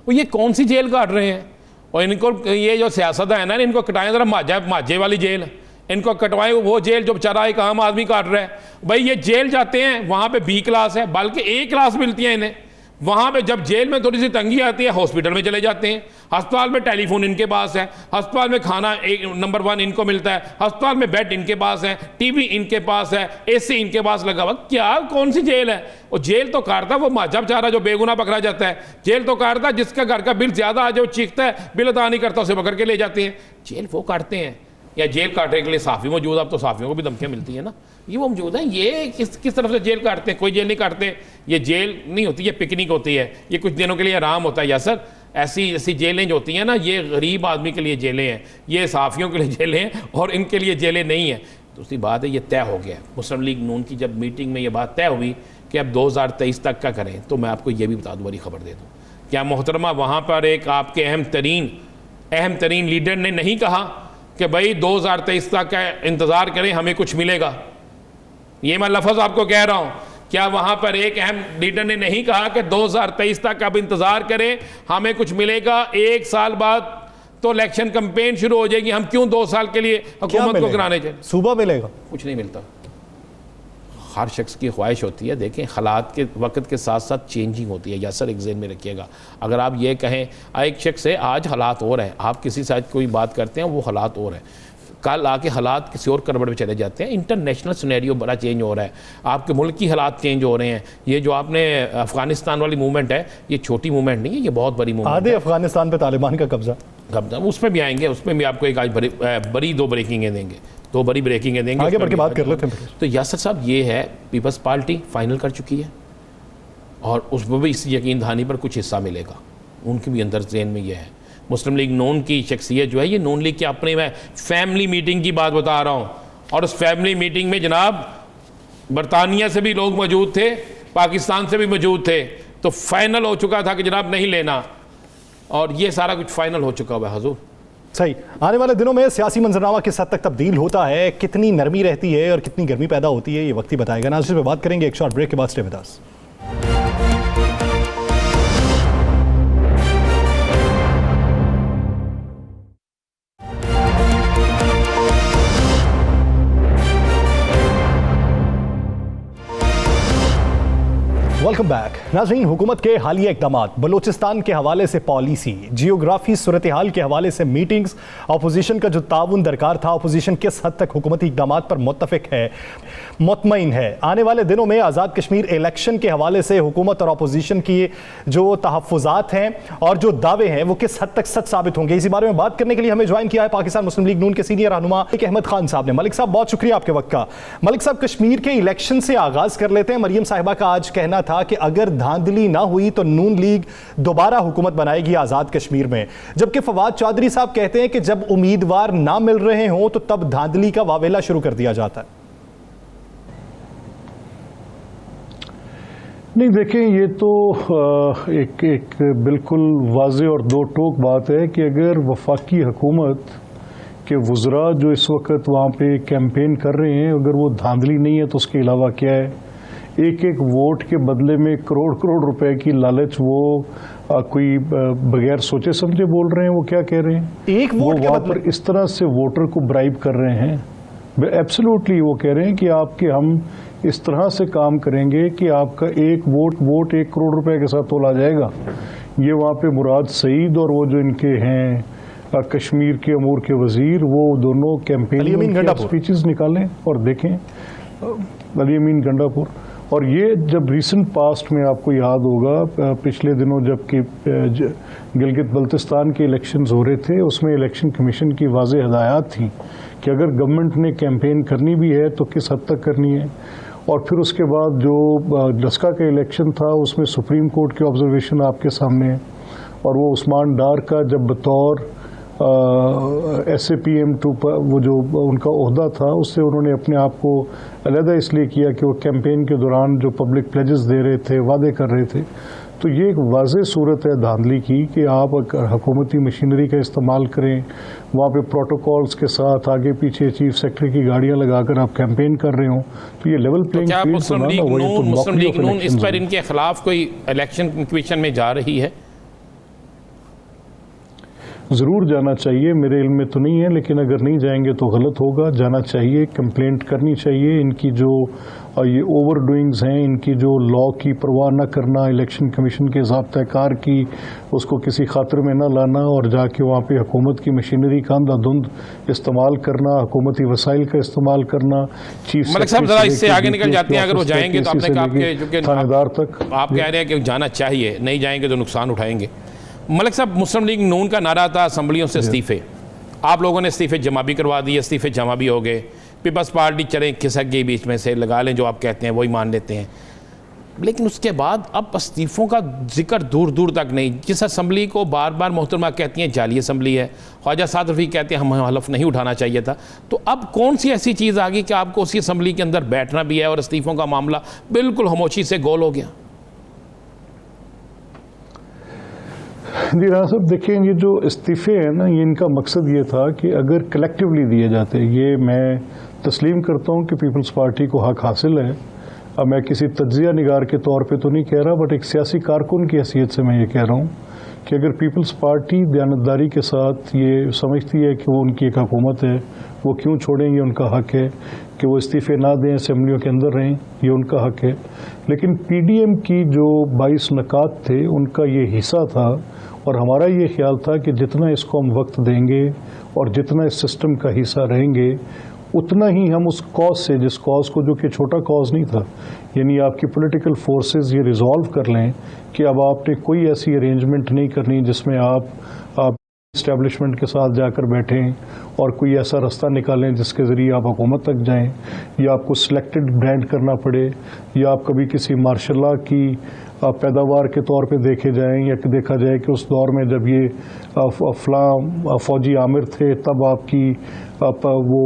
वो ये कौन सी जेल काट रहे हैं? और इनको ये जो सियासत है ना, इनको कटाएं ज़रा माजे वाली जेल, इनको कटवाएं वो जेल जो बेचारा एक आम आदमी काट रहा है। भाई ये जेल जाते हैं, वहाँ पे B क्लास है, बल्कि A क्लास मिलती है इन्हें। वहाँ पे जब जेल में थोड़ी सी तंगी आती है हॉस्पिटल में चले जाते हैं, अस्पताल में टेलीफोन इनके पास है, अस्पताल में खाना नंबर 1 इनको मिलता है, अस्पताल में बेड इनके पास है, टीवी इनके पास है, एसी इनके पास लगा हुआ। क्या कौन सी जेल है? और जेल तो काटता वो माजा बेचारा जो बेगुनाह पकड़ा जाता है, जेल तो काटता जिसका घर का बिल ज्यादा आ जाए वो चीखता है, बिल अदा नहीं करता उसे पकड़ के ले जाते हैं। जेल वो काटते हैं या जेल काटने के लिए साफ़ी मौजूद? अब तो साफ़ियों को भी धमकियाँ मिलती है ना, ये वो मौजूद है। ये किस तरफ से जेल काटते हैं? कोई जेल नहीं काटते, ये जेल नहीं होती, ये पिकनिक होती है, ये कुछ दिनों के लिए आराम होता है। यासर, ऐसी जेलें जो होती हैं ना, ये गरीब आदमी के लिए जेलें हैं, ये साफ़ियों के लिए जेलें हैं और इनके लिए जेलें नहीं हैं। दूसरी बात है, ये तय हो गया मुस्लिम लीग नून की जब मीटिंग में ये बात तय हुई कि अब 2023 तक का करें, तो मैं आपको ये भी बता दूँ, बड़ी खबर दे दूँ, क्या मोहतरमा वहाँ पर एक आपके अहम तरीन लीडर ने नहीं कहा कि भाई 2023 तक का इंतज़ार करें, हमें कुछ मिलेगा? ये मैं लफ्ज़ आपको कह रहा हूँ। क्या वहाँ पर एक अहम लीडर ने नहीं कहा कि 2023 तक अब इंतज़ार करें, हमें कुछ मिलेगा? 1 साल बाद तो इलेक्शन कैंपेन शुरू हो जाएगी, हम क्यों 2 साल के लिए हुकूमत को कराने चाहिए? सूबा मिलेगा? कुछ नहीं मिलता। हर शख्स की ख्वाहिश होती है, देखें हालात के वक्त के साथ साथ चेंजिंग होती है। यासर, एक ज़हन में रखिएगा, अगर आप ये कहें एक शख्स है आज हालात और हैं, आप किसी साथ कोई बात करते हैं वो हालात और हैं, कल आके हालात किसी और करवट में चले जाते हैं। इंटरनेशनल सिनेरियो बड़ा चेंज हो रहा है, आपके मुल्क की हालात चेंज हो रहे हैं। ये जो आपने अफगानिस्तान वाली मूवमेंट है, ये छोटी मूवमेंट नहीं है, ये बहुत बड़ी मूवमेंट है। आधे अफगानिस्तान पे तालिबान का कब्जा, उसमें भी आएंगे, उसमें भी आपको एक आज बड़ी 2 ब्रेकिंगें देंगे, 2 बड़ी ब्रेकिंगें देंगे, आगे बढ़ के बात कर लेते हैं। तो यासर साहब, ये है पीपल्स पार्टी फाइनल कर चुकी है और उसमें भी इस यकीन दहानी पर कुछ हिस्सा मिलेगा, उनके भी अंदर जहन में ये है। मुस्लिम लीग नून की शख्सियत जो है, ये नून लीग की अपने, मैं फैमिली मीटिंग की बात बता रहा हूँ, और उस फैमिली मीटिंग में जनाब बरतानिया से भी लोग मौजूद थे, पाकिस्तान से भी मौजूद थे, तो फाइनल हो चुका था कि जनाब नहीं लेना, और ये सारा कुछ फाइनल हो चुका हुआ है हजूर। सही। आने वाले दिनों में सियासी मंजरनामा किस हद तक तब्दील होता है, कितनी नरमी रहती है और कितनी गर्मी पैदा होती है, ये वक्त ही बताएगा। नाज़रीन, पे बात करेंगे एक शॉर्ट ब्रेक के बाद। Stay with us. Welcome back. नाज़रीन, हुकूमत के हालिया इक़दामात, बलूचिस्तान के हवाले से पॉलिसी, जियोग्राफी सूरत हाल के हवाले से मीटिंग्स, अपोजिशन का जो ताउन दरकार था, अपोजिशन किस हद तक हुकूमती इक़दामात पर मुत्तफ़िक है, मुतमईन है। आने वाले दिनों में आज़ाद कश्मीर इलेक्शन के हवाले से हुकूमत और अपोजिशन की जो तहफ़्फ़ुज़ात हैं और जो दावे हैं वो किस हद तक सच साबित होंगे, इसी बारे में बात करने के लिए हमें ज्वाइन किया है पाकिस्तान मुस्लिम लीग नून के सीनियर रहनुमा मलिक अहमद खान साहब ने। मलिक साहब, बहुत शुक्रिया आपके वक्त का। मलिक साहब, कश्मीर के इलेक्शन से आगाज़ कर लेते हैं। मरियम साहिबा का आज कहना था कि अगर धांधली ना हुई तो नून लीग दोबारा हुकूमत बनाएगी आजाद कश्मीर में, जबकि फवाद चौधरी साहब कहते हैं कि जब उम्मीदवार ना मिल रहे हों तो तब धांधली का वावेला शुरू कर दिया जाता है। नहीं, देखें, ये तो एक बिल्कुल वाज़ेह और दो टोक बात है कि अगर वफाकी हुकूमत के वुज़रा जो इस वक्त वहाँ पे कैंपेन कर रहे हैं, अगर वो धांधली नहीं है तो उसके अलावा क्या है? एक एक वोट के बदले में करोड़ करोड़ रुपए की लालच वो कोई बगैर सोचे समझे बोल रहे हैं। वो क्या कह रहे हैं? एक वोट वहाँ पर इस तरह से वोटर को ब्राइब कर रहे हैं। एब्सोल्युटली वो कह रहे हैं कि आपके हम इस तरह से काम करेंगे कि आपका एक वोट 1 करोड़ रुपए के साथ तोला जाएगा। ये वहाँ पे मुराद सईद और वो जो इनके हैं कश्मीर के अमूर के वजीर, वो दोनों कैंपेन में स्पीचेस निकालें और देखें। अली अमीन गंडापुर। और ये जब रिसेंट पास्ट में आपको याद होगा, पिछले दिनों जबकि गिलगित बल्तिस्तान के इलेक्शंस हो रहे थे, उसमें इलेक्शन कमीशन की वाज़ेह हदायत थी कि अगर गवर्नमेंट ने कैंपेन करनी भी है तो किस हद तक करनी है। और फिर उसके बाद जो डस्का का इलेक्शन था, उसमें सुप्रीम कोर्ट की ऑब्जर्वेशन आपके सामने है, और वो उस्मान डार का जब बतौर SAPM2 वो जो उनका ओहदा था, उससे उन्होंने अपने आप को अलहदा इसलिए किया कि वो कैंपेन के दौरान जो पब्लिक प्लेजेस दे रहे थे, वादे कर रहे थे। तो ये एक वाज़ेह सूरत है धांधली की कि आप हुकूमती मशीनरी का इस्तेमाल करें, वहाँ पे प्रोटोकॉल्स के साथ आगे पीछे चीफ सेक्रेटरी की गाड़ियाँ लगाकर आप कैंपेन कर रहे हो, तो ये लेवल प्लेइंग फील्ड मुस्लिम लीग नून इस पर इनके खिलाफ कोई इलेक्शन कमीशन में जा रही है? ज़रूर जाना चाहिए, मेरे इल्म में तो नहीं है, लेकिन अगर नहीं जाएंगे तो गलत होगा। जाना चाहिए, कंप्लेंट करनी चाहिए। इनकी जो और ये ओवर डूइंग्स हैं इनकी, जो लॉ की परवाह न करना, इलेक्शन कमीशन के ज़ाब्ता कार की उसको किसी खातिर में न लाना और जाके वहाँ पे हुकूमत की मशीनरी का अंधाधुंध इस्तेमाल करना, हुकूमती वसाइल का इस्तेमाल करना, चीफ मलिक साहब जरा इससे आगे निकल जाते हैं। अगर वो जाएंगे तो आपने कहा कि थानेदार तक आप कह रहे हैं कि जाना चाहिए, नहीं जाएंगे तो नुकसान उठाएंगे। मलिक साहब, मुस्लिम लीग नून का नारा था असम्बलियों से इस्तीफे, आप लोगों ने इस्तीफे जमा भी करवा दिए, इस्तीफे जमा भी हो गए। पीपल्स पार्टी चलें खिसक गई बीच में से, लगा लें जो आप कहते हैं वही मान लेते हैं, लेकिन उसके बाद अब इस्तीफ़ों का जिक्र दूर दूर तक नहीं। जिस असम्बली को बार बार मोहतरमा कहती हैं जाली असम्बली है, ख्वाजा साद रफ़ी कहते हैं हम हलफ नहीं उठाना चाहिए था, तो अब कौन सी ऐसी चीज़ आ गई कि आपको उसी असम्बली के अंदर बैठना भी है और इस्तीफ़ों का मामला बिल्कुल खामोशी से गोल हो गया? जी राना साहब, देखिए ये जो इस्तीफ़े हैं ना, ये इनका मकसद ये था कि अगर कलेक्टिवली दिए जाते, ये मैं तस्लीम करता हूँ कि पीपल्स पार्टी को हक हासिल है। अब मैं किसी तज्जिया निगार के तौर पे तो नहीं कह रहा, बट एक सियासी कारकुन की हैसियत से मैं ये कह रहा हूँ कि अगर पीपल्स पार्टी दयानतदारी के साथ ये समझती है कि वो उनकी एक हुकूमत है, वो क्यों छोड़ेंगे, उनका हक है कि वो इस्तीफ़े ना दें, असम्बलियों के अंदर रहें, ये उनका हक है। लेकिन पीडीएम की जो 22 नकात थे उनका ये हिस्सा था और हमारा ये ख्याल था कि जितना इसको हम वक्त देंगे और जितना इस सिस्टम का हिस्सा रहेंगे, उतना ही हम उस कॉज से, जिस कॉज को, जो कि छोटा कॉज नहीं था, यानी आपकी पॉलिटिकल फोर्सेस ये रिजॉल्व कर लें कि अब आपने कोई ऐसी अरेंजमेंट नहीं करनी जिसमें आप इस्टेब्लिशमेंट के साथ जाकर बैठें और कोई ऐसा रास्ता निकालें जिसके ज़रिए आप हुकूमत तक जाएं, या आपको सिलेक्टेड ब्रांड करना पड़े, या आप कभी किसी मार्शल लॉ की पैदावार के तौर पे देखे जाएं, या कि देखा जाए कि उस दौर में जब ये फलां फौजी आमिर थे तब आपकी वो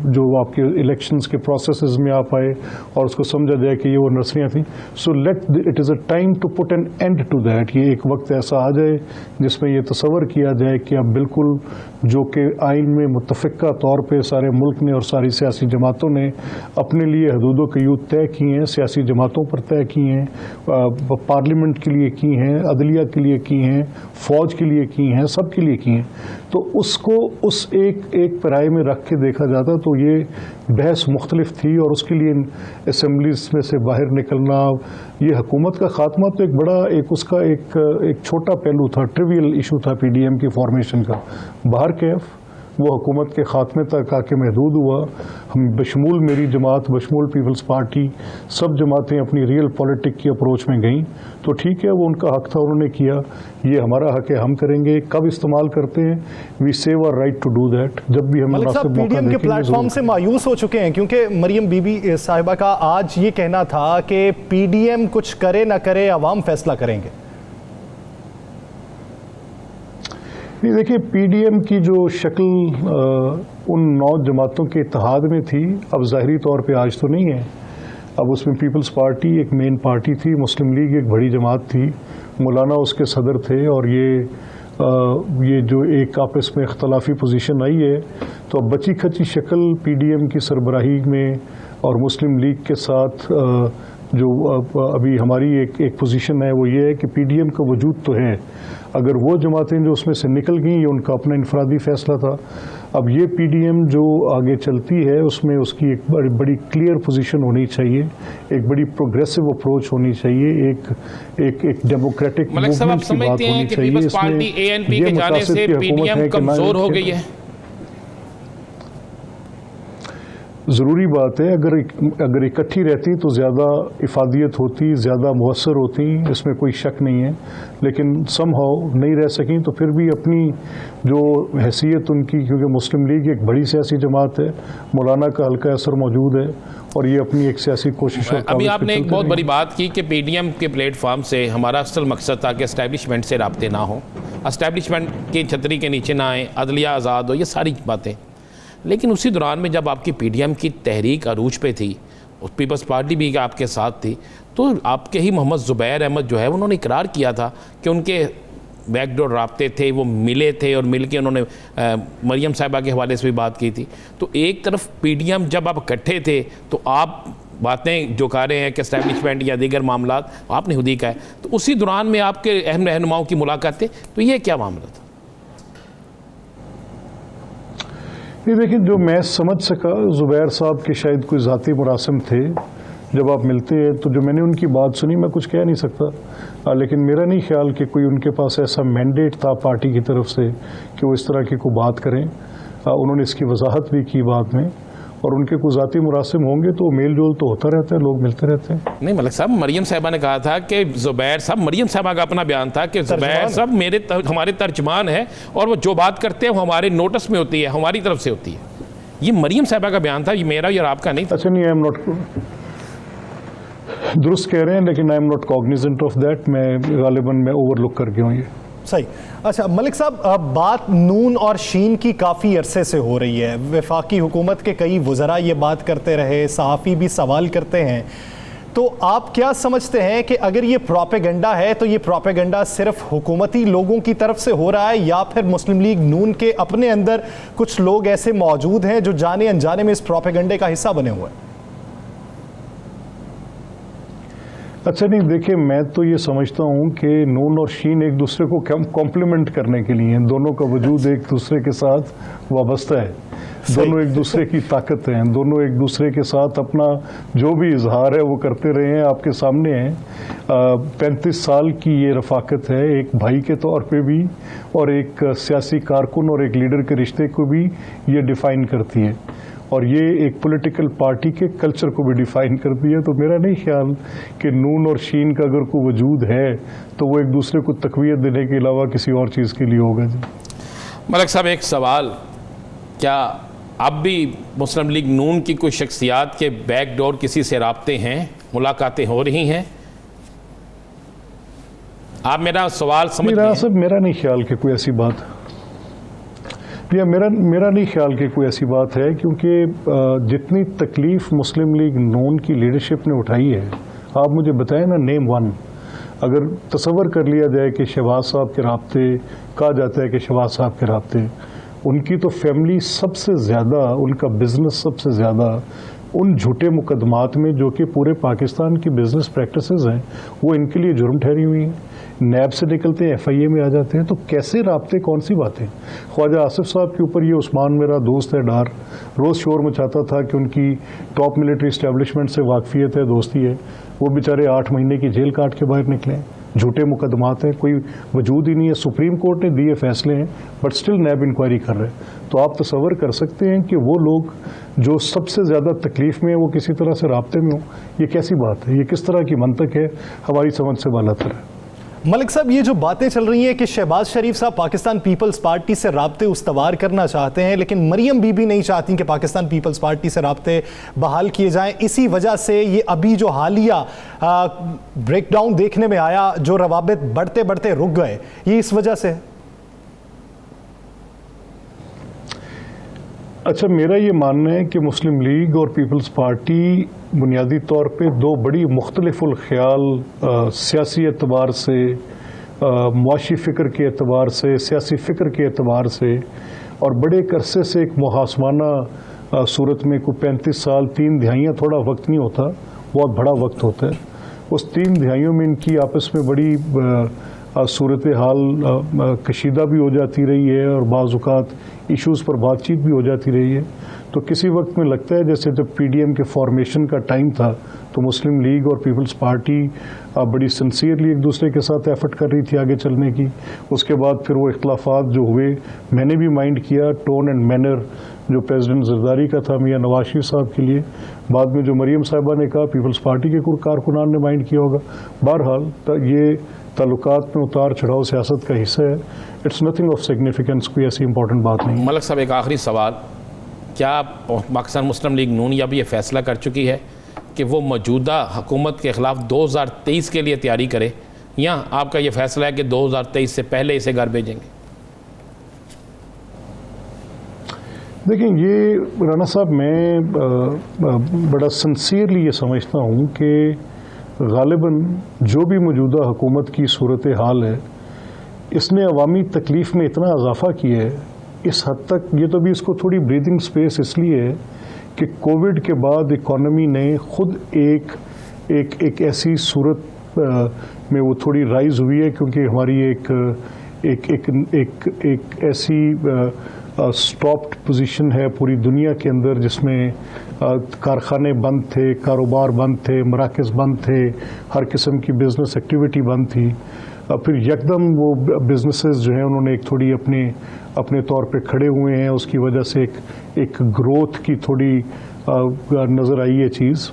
जो आपके इलेक्शंस के प्रोसेसेस में आप आए और उसको समझा जाए कि ये वो नर्सरियाँ थी। So let it is a time to put an end to that. ये एक वक्त ऐसा आ जाए जिसमें ये तसव्वुर किया जाए कि अब बिल्कुल जो कि आइन में मुत्तफ़िक़ा तौर पे सारे मुल्क ने और सारी सियासी जमातों ने अपने लिए हदूदों के यूद तय किए हैं, सियासी जमातों पर तय किए हैं, पार्लियामेंट के लिए की हैं, अदलिया के लिए की हैं, फ़ौज के लिए की हैं, सब के लिए की हैं। तो उसको उस एक पराए में रख के देखा जाता तो ये बहस मुख्तलिफ थी और उसके लिए असम्बलीज में से बाहर निकलना, ये हुकूमत का खात्मा तो एक बड़ा उसका एक छोटा पहलू था, ट्रिवियल इशू था पीडीएम की फॉर्मेशन का। बाहर कैफ वो हुकूमत के खात्मे तक आके महदूद हुआ। हम बशमूल मेरी जमात, बशमूल पीपल्स पार्टी, सब जमातें अपनी रियल पॉलिटिक की अप्रोच में गईं, तो ठीक है, वो उनका हक था, उन्होंने किया। ये हमारा हक है, हम करेंगे। कब इस्तेमाल करते हैं, we save our right to do that. जब भी हमें मुनासिब मौका पीडीएम के प्लेटफॉर्म से मायूस हो चुके हैं, क्योंकि मरियम बीबी साहिबा का आज ये कहना था कि पीडीएम कुछ करे ना करे, अवाम फैसला करेंगे। नहीं, देखिए, पीडीएम की जो शक्ल उन 9 जमातों के इत्तेहाद में थी, अब ज़ाहिरी तौर पे आज तो नहीं है। अब उसमें पीपल्स पार्टी एक मेन पार्टी थी, मुस्लिम लीग एक बड़ी जमात थी, मौलाना उसके सदर थे, और ये जो एक आपस में इख्तलाफी पोजीशन आई है, तो अब बची खची शक्ल पीडीएम की सरबराही में और मुस्लिम लीग के साथ जो अभी हमारी एक पोजीशन है वो ये है कि पीडीएम का वजूद तो है, अगर वो जमातें जो उसमें से निकल गई, ये उनका अपना इनफरादी फैसला था। अब ये पीडीएम जो आगे चलती है उसमें उसकी एक बड़ी क्लियर पोजीशन होनी चाहिए, एक बड़ी प्रोग्रेसिव अप्रोच होनी चाहिए, एक डेमोक्रेटिक मूवमेंट की बात होनी चाहिए। इसमें ये मुतासिब की हुकूमत है कि कमजोर हो गई है। ज़रूरी बात है, अगर इकट्ठी रहती तो ज़्यादा इफादियत होती, ज़्यादा मुअस्सर होती, इसमें कोई शक नहीं है। लेकिन समहाउ नहीं रह सकें, तो फिर भी अपनी जो हैसियत उनकी, क्योंकि मुस्लिम लीग एक बड़ी सियासी जमात है, मौलाना का हल्का असर मौजूद है, और ये अपनी एक सियासी कोशिश। अभी आपने एक बहुत बड़ी बात की कि पीडीएम के प्लेटफॉर्म से हमारा असल मकसद था कि एस्टैब्लिशमेंट से राब्ते ना हो, एस्टैब्लिशमेंट की छतरी के नीचे ना आए, अदलिया आज़ाद हो, ये सारी बातें। लेकिन उसी दौरान में जब आपकी पीडीएम की तहरीक अरूज पे थी और पीपल्स पार्टी भी आपके साथ थी, तो आपके ही मोहम्मद ज़ुबैर अहमद जो है उन्होंने इकरार किया था कि उनके बैकडोर राब्ते थे, वो मिले थे और मिल के उन्होंने मरियम साहिबा के हवाले से भी बात की थी। तो एक तरफ पीडीएम जब आप इकट्ठे थे तो आप बातें जो कह रहे हैं कि एस्टैब्लिशमेंट या दीगर मामलात आपने खुद ही कहा है, तो उसी दौरान में आपके अहम रहनुमाओं की मुलाकातें, तो ये क्या मामला था? ये देखिए, जो मैं समझ सका, ज़ुबैर साहब के शायद कोई ज़ाती मुरासिम थे, जब आप मिलते हैं तो जो मैंने उनकी बात सुनी, मैं कुछ कह नहीं सकता, लेकिन मेरा नहीं ख्याल कि कोई उनके पास ऐसा मैंडेट था पार्टी की तरफ से कि वो इस तरह की कोई बात करें। उन्होंने इसकी वजाहत भी की बाद में, और उनके कुछ ज़ाती मुरासिम होंगे तो मेल जोल तो होता रहता है, लोग मिलते रहते हैं। नहीं मलिक साहब, मरियम साहिबा ने कहा था कि ज़ुबैर साहब, मरियम साहिबा का अपना बयान था कि ज़ुबैर साहब हमारे तर्जमान है और वो जो बात करते हैं वो हमारे नोटिस में होती है, हमारी तरफ से होती है। ये मरियम साहिबा का बयान था, ये मेरा और आपका नहीं था। अच्छा, नहीं, आई एम नॉट, दुरुस्त कह रहे हैं, लेकिन I am not Cognizant of that. मैं गालिबन मैं ओवरलुक कर गया हूँ ये। सही। अच्छा मलिक साहब, बात नून और शीन की काफ़ी अरसे से हो रही है। वफाकी हुकूमत के कई वज़रा ये बात करते रहे, सहाफ़ी भी सवाल करते हैं। तो आप क्या समझते हैं कि अगर ये प्रोपेगेंडा है तो ये प्रोपेगेंडा सिर्फ हुकूमती लोगों की तरफ से हो रहा है, या फिर मुस्लिम लीग नून के अपने अंदर कुछ लोग ऐसे मौजूद हैं जो जाने अनजाने में इस प्रोपेगेंडे का हिस्सा बने हुए हैं? अच्छा, नहीं, देखिए, मैं तो ये समझता हूँ कि नून और शीन एक दूसरे को कॉम्प्लीमेंट करने के लिए, दोनों का वजूद एक दूसरे के साथ वाबस्ता है, दोनों एक दूसरे की ताकत हैं, दोनों एक दूसरे के साथ अपना जो भी इजहार है वो करते रहे हैं, आपके सामने है। 35 साल की ये रफाकत है, एक भाई के तौर पे भी और एक सियासी कारकुन और एक लीडर के रिश्ते को भी ये डिफ़ाइन करती है, और ये एक पॉलिटिकल पार्टी के कल्चर को भी डिफ़ाइन करती है। तो मेरा नहीं ख्याल कि नून और शीन का अगर कोई वजूद है तो वो एक दूसरे को तक़वियत देने के अलावा किसी और चीज़ के लिए होगा। जी मलिक साहब, एक सवाल, क्या अब भी मुस्लिम लीग नून की कोई शख्सियात के बैकडोर किसी से राब्ते हैं, मुलाकातें हो रही हैं? आप मेरा सवाल समझ रहे हैं? मेरा नहीं ख्याल कि कोई ऐसी बात, या मेरा नहीं ख्याल कि कोई ऐसी बात है, क्योंकि जितनी तकलीफ मुस्लिम लीग नून की लीडरशिप ने उठाई है, आप मुझे बताएं ना, नेम वन। अगर तसव्वुर कर लिया जाए कि शहबाज साहब के राब्ते, कहा जाता है कि शहबाज साहब के राब्ते, उनकी तो फैमिली सबसे ज़्यादा, उनका बिजनेस सबसे ज़्यादा उन झूठे मुकदमात में जो कि पूरे पाकिस्तान की बिजनेस प्रैक्टिसेस हैं, वो इनके लिए जुर्म ठहरी हुई हैं। नैब से निकलते हैं, FIA में आ जाते हैं, तो कैसे राब्ते, कौन सी बातें। ख्वाजा आसिफ साहब के ऊपर ये उस्मान मेरा दोस्त है डार रोज़ शोर मचाता था कि उनकी टॉप मिलिट्री इस्टेब्लिशमेंट से वाकफियत है, दोस्ती है। वो बेचारे 8 महीने की जेल काट के बाहर निकले, झूठे मुकदमात हैं, कोई वजूद ही नहीं है। सुप्रीम कोर्ट ने दिए फैसले हैं, बट स्टिल नैब इंक्वायरी कर रहे हैं। तो आप तसव्वुर कर सकते हैं कि वो लोग जो सबसे ज़्यादा तकलीफ़ में है वो किसी तरह से राब्ते में हो, ये कैसी बात है, ये किस तरह की मंतक है, हमारी समझ से बालातर है। मलिक साहब, ये जो बातें चल रही हैं कि शहबाज शरीफ साहब पाकिस्तान पीपल्स पार्टी से राब्ते उस्तवार करना चाहते हैं, लेकिन मरियम बीबी नहीं चाहती कि पाकिस्तान पीपल्स पार्टी से राब्ते बहाल किए जाएं, इसी वजह से ये अभी जो हालिया ब्रेकडाउन देखने में आया, जो रवाबित बढ़ते बढ़ते रुक गए, ये इस वजह से? अच्छा, मेरा ये मानना है कि मुस्लिम लीग और पीपल्स पार्टी बुनियादी तौर पे दो बड़ी मुख्तलिफुल ख्याल, सियासी एतबार से, मुआशी फ़िक्र के एतबार से, सियासी फ़िक्र के एतबार से, और बड़े एक अरसे से एक मुहासमाना सूरत में को 35 साल 3 दिहाइयाँ थोड़ा वक्त नहीं होता, बहुत बड़ा वक्त होता है। उस 3 दिहाइयों में इनकी आपस में बड़ी सूरत हाल कशीदा भी हो जाती रही है, और बाज़ औक़ात इश्यूज़ पर बातचीत भी हो जाती रही है। तो किसी वक्त में लगता है जैसे जब PDM के फॉर्मेशन का टाइम था तो मुस्लिम लीग और पीपल्स पार्टी बड़ी सिंसियरली एक दूसरे के साथ एफर्ट कर रही थी आगे चलने की। उसके बाद फिर वो इख्तलाफात जो हुए, मैंने भी माइंड किया टोन एंड मैनर जो प्रेसिडेंट जरदारी का था मियां नवाज शरीफ साहब के लिए, बाद में जो मरियम साहिबा ने कहा पीपल्स पार्टी के कारकुनान ने माइंड किया होगा। बहरहाल ये ताल्लुकात में उतार चढ़ाव सियासत का हिस्सा है, इट्स नथिंग ऑफ सिग्निफिकेंस, कोई ऐसी इंपॉर्टेंट बात नहीं। मलिक साहब, एक आखिरी सवाल, क्या पाकिस्तान मुस्लिम लीग नून या भी ये फैसला कर चुकी है कि वो मौजूदा हुकूमत के ख़िलाफ़ 2023 के लिए तैयारी करे, या आपका ये फैसला है कि 2023 से पहले इसे घर भेजेंगे? देखिए, ये राना साहब, मैं बड़ा सिंसियरली ये समझता हूँ कि गालिबन जो भी मौजूदा हुकूमत की सूरत हाल है, इसने अवामी तकलीफ़ में इतना इजाफा किया है इस हद तक। ये तो भी इसको थोड़ी ब्रीदिंग स्पेस इसलिए है कि कोविड के बाद इकॉनमी ने खुद एक ऐसी सूरत में वो थोड़ी राइज हुई है, क्योंकि हमारी एक ऐसी स्टॉप्ड पोजीशन है पूरी दुनिया के अंदर जिसमें कारखाने बंद थे, कारोबार बंद थे, मराकज़ बंद थे, हर किस्म की बिज़नेस एक्टिविटी बंद थी। फिर यकदम वो बिजनेसेस जो हैं उन्होंने एक थोड़ी अपने तौर पे खड़े हुए हैं, उसकी वजह से एक ग्रोथ की थोड़ी नज़र आई ये चीज़।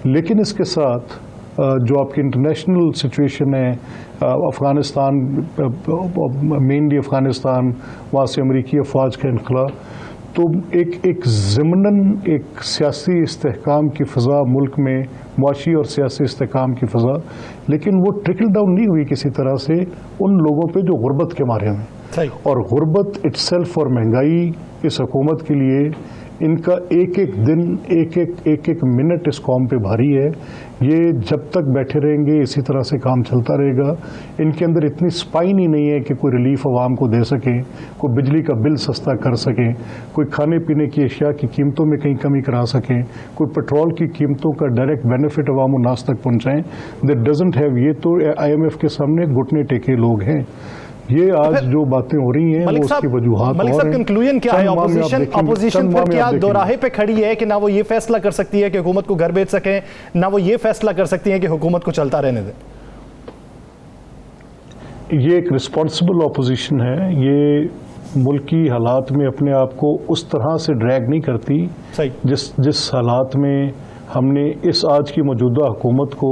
लेकिन इसके साथ जो आपकी इंटरनेशनल सिचुएशन है, अफ़गानिस्तान, मेनली अफ़गानिस्तान, वहाँ से अमरीकी अफवाज का इनखला, तो एक ज़िमनन एक सियासी इस्तेहकाम की फ़ज़ा मुल्क में, मुआशी और सियासी इस्तेहकाम की फ़ज़ा, लेकिन वो ट्रिकल डाउन नहीं हुई किसी तरह से उन लोगों पे जो गुर्बत के मारे हैं। और गुर्बत इटसेल्फ और महंगाई इस हुकूमत के लिए, इनका एक एक दिन, एक एक मिनट इस कौम पे भारी है। ये जब तक बैठे रहेंगे इसी तरह से काम चलता रहेगा। इनके अंदर इतनी स्पाइन ही नहीं है कि कोई रिलीफ आवाम को दे सके, कोई बिजली का बिल सस्ता कर सके, कोई खाने पीने की अशिया की कीमतों में कहीं कमी करा सकें, कोई पेट्रोल की कीमतों का डायरेक्ट बेनिफिट अवाम उन्नास तक पहुँचाएँ। That doesn't have. ये तो IMF के सामने घुटने टेके लोग हैं। ये आज जो बातें हो रही हैं वो उसकी वजूहात मलिक साहब, कंक्लूजन क्या है? अपोजिशन फिर क्या दोराहे पे खड़ी है कि ना वो ये फैसला कर सकती है कि हुकूमत को घर भेज सकें, ना वो ये फैसला कर सकती है कि हुकूमत को चलता रहने दें? ये एक रिस्पॉन्सिबल अपोजिशन है। ये मुल्की हालात में अपने आप को उस तरह से ड्रैग नहीं करती जिस हालात में हमने इस आज की मौजूदा हुकूमत को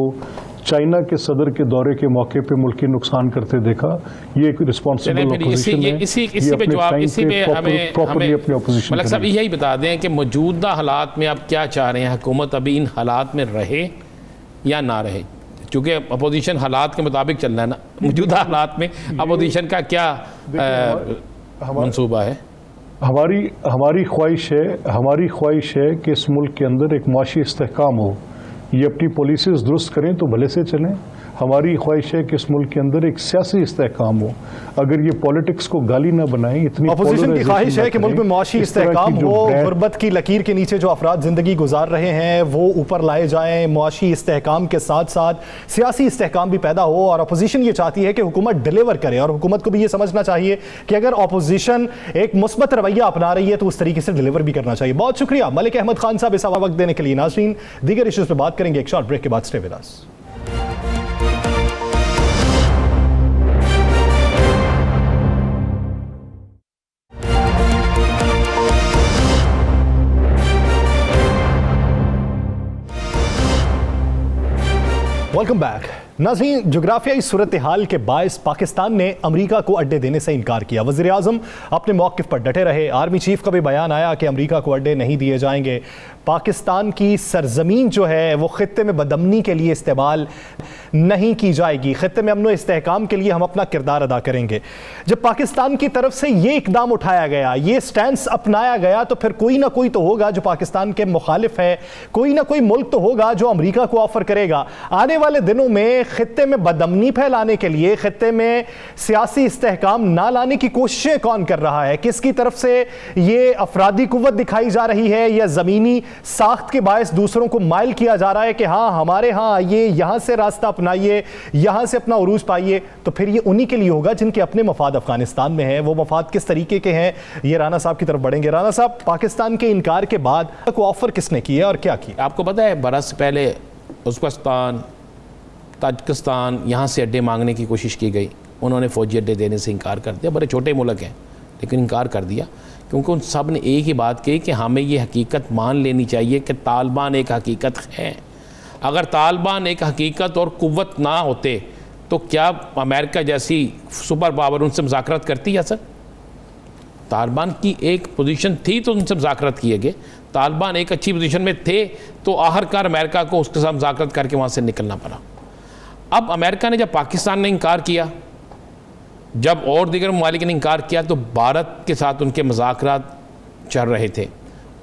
चाइना के सदर के दौरे के मौके पे मुल्की नुकसान करते देखा। ये एक रिस्पॉन्सिबल अपोजिशन है। इसी पे जवाब, इसी पे हमें अपने अपोजिशन मलिक साहब यही बता दें कि मौजूदा हालात में आप क्या चाह रहे हैं, हुकूमत अभी इन हालात में रहे या ना रहे? क्योंकि अपोजिशन हालात के मुताबिक चल रहा है ना, मौजूदा हालात में अपोजिशन का क्या मंसूबा है? हमारी ख्वाहिश है कि इस मुल्क के अंदर एक मुआशी इस्तेहकाम हो। ये अपनी पॉलिसीज दुरुस्त करें तो भले से चलें। हमारी ख्वाहिश है कि इस मुल्क के अंदर एक सियासी इस्तेहकाम हो। अगर ये पॉलिटिक्स को गाली ना बनाएं, इतनी अपोजिशन की ख्वाहिश है कि मुल्क में मुआशी इस्तेहकाम हो, गुर्बत की लकीर के नीचे जो अफराद जिंदगी गुजार रहे हैं वो ऊपर लाए जाएं, मुआशी इस्तेहकाम के साथ साथ सियासी इस्तेहकाम भी पैदा हो। और अपोजिशन ये चाहती है कि हुकूमत डिलीवर करे, और हुकूमत को भी ये समझना चाहिए कि अगर अपोजिशन एक मुस्बत रवैया अपना रही है तो उस तरीके से डिलीवर भी करना चाहिए। बहुत शुक्रिया मलिक अहमद खान साहब इस वक्त देने के लिए। नाज़रीन, दीगर इश्यूज पर बात करेंगे एक शॉर्ट ब्रेक के बाद। Stay with us. Welcome back. नाज़रीन, जोग्राफियाई सूरत हाल के बायस पाकिस्तान ने अमरीका को अड्डे देने से इनकार किया। वज़ीर आज़म अपने मौक़िफ़ पर डटे रहे। आर्मी चीफ का भी बयान आया कि अमरीका को अड्डे नहीं दिए जाएंगे। पाकिस्तान की सरजमीन जो है वो ख़ित्ते में बदअमनी के लिए इस्तेमाल नहीं की जाएगी। ख़ित्ते में अमन व इस्तेहकाम के लिए हम अपना किरदार अदा करेंगे। जब पाकिस्तान की तरफ से ये इकदाम उठाया गया, ये स्टैंस अपनाया गया, तो फिर कोई ना कोई तो होगा जो पाकिस्तान के मुखालिफ है, कोई ना कोई मुल्क तो होगा जो अमरीका को ऑफर करेगा। आने वाले दिनों में खित्ते में बदअमनी फैलाने के लिए, खित्ते में सियासी इस्तेहकाम ना लाने की कोशिशें कौन कर रहा है? किसकी तरफ से ये अफरादी कुव्वत दिखाई जा रही है, या ज़मीनी साख्त के बायस दूसरों को माइल किया जा रहा है कि हाँ हमारे यहाँ आइए, यहाँ से रास्ता अपनाइए, यहाँ से अपना उरूज पाइए? तो फिर ये उन्हीं के लिए होगा जिनके अपने मफाद अफगानिस्तान में है। वो मफाद किस तरीके के हैं, ये राना साहब की तरफ बढ़ेंगे। राना साहब, पाकिस्तान के इनकार के बाद को ऑफर किसने किया और क्या किया? आपको पता है, बरस पहले उज़्बेकिस्तान, ताजिकिस्तान, यहाँ से अड्डे मांगने की कोशिश की गई। उन्होंने फ़ौजी अड्डे देने से इनकार कर दिया। बड़े छोटे मुल्क हैं लेकिन इनकार कर दिया, क्योंकि उन सब ने एक ही बात कही कि हमें ये हकीकत मान लेनी चाहिए कि तालिबान एक हकीकत है। अगर तालिबान एक हकीकत और कुव्वत ना होते तो क्या अमेरिका जैसी सुपर पावर उनसे मुज़ाकरत करती है? सर, तालिबान की एक पोजीशन थी तो उनसे मुज़ाकरत किए गए। तालिबान एक अच्छी पोजीशन में थे तो आखिरकार अमेरिका को उसके साथ मुज़ाकरत करके वहाँ से निकलना पड़ा। अब अमेरिका ने, जब पाकिस्तान ने इनकार किया, जब और दीगर ममालिक ने इनकार किया, तो भारत के साथ उनके मुज़ाकरात चल रहे थे।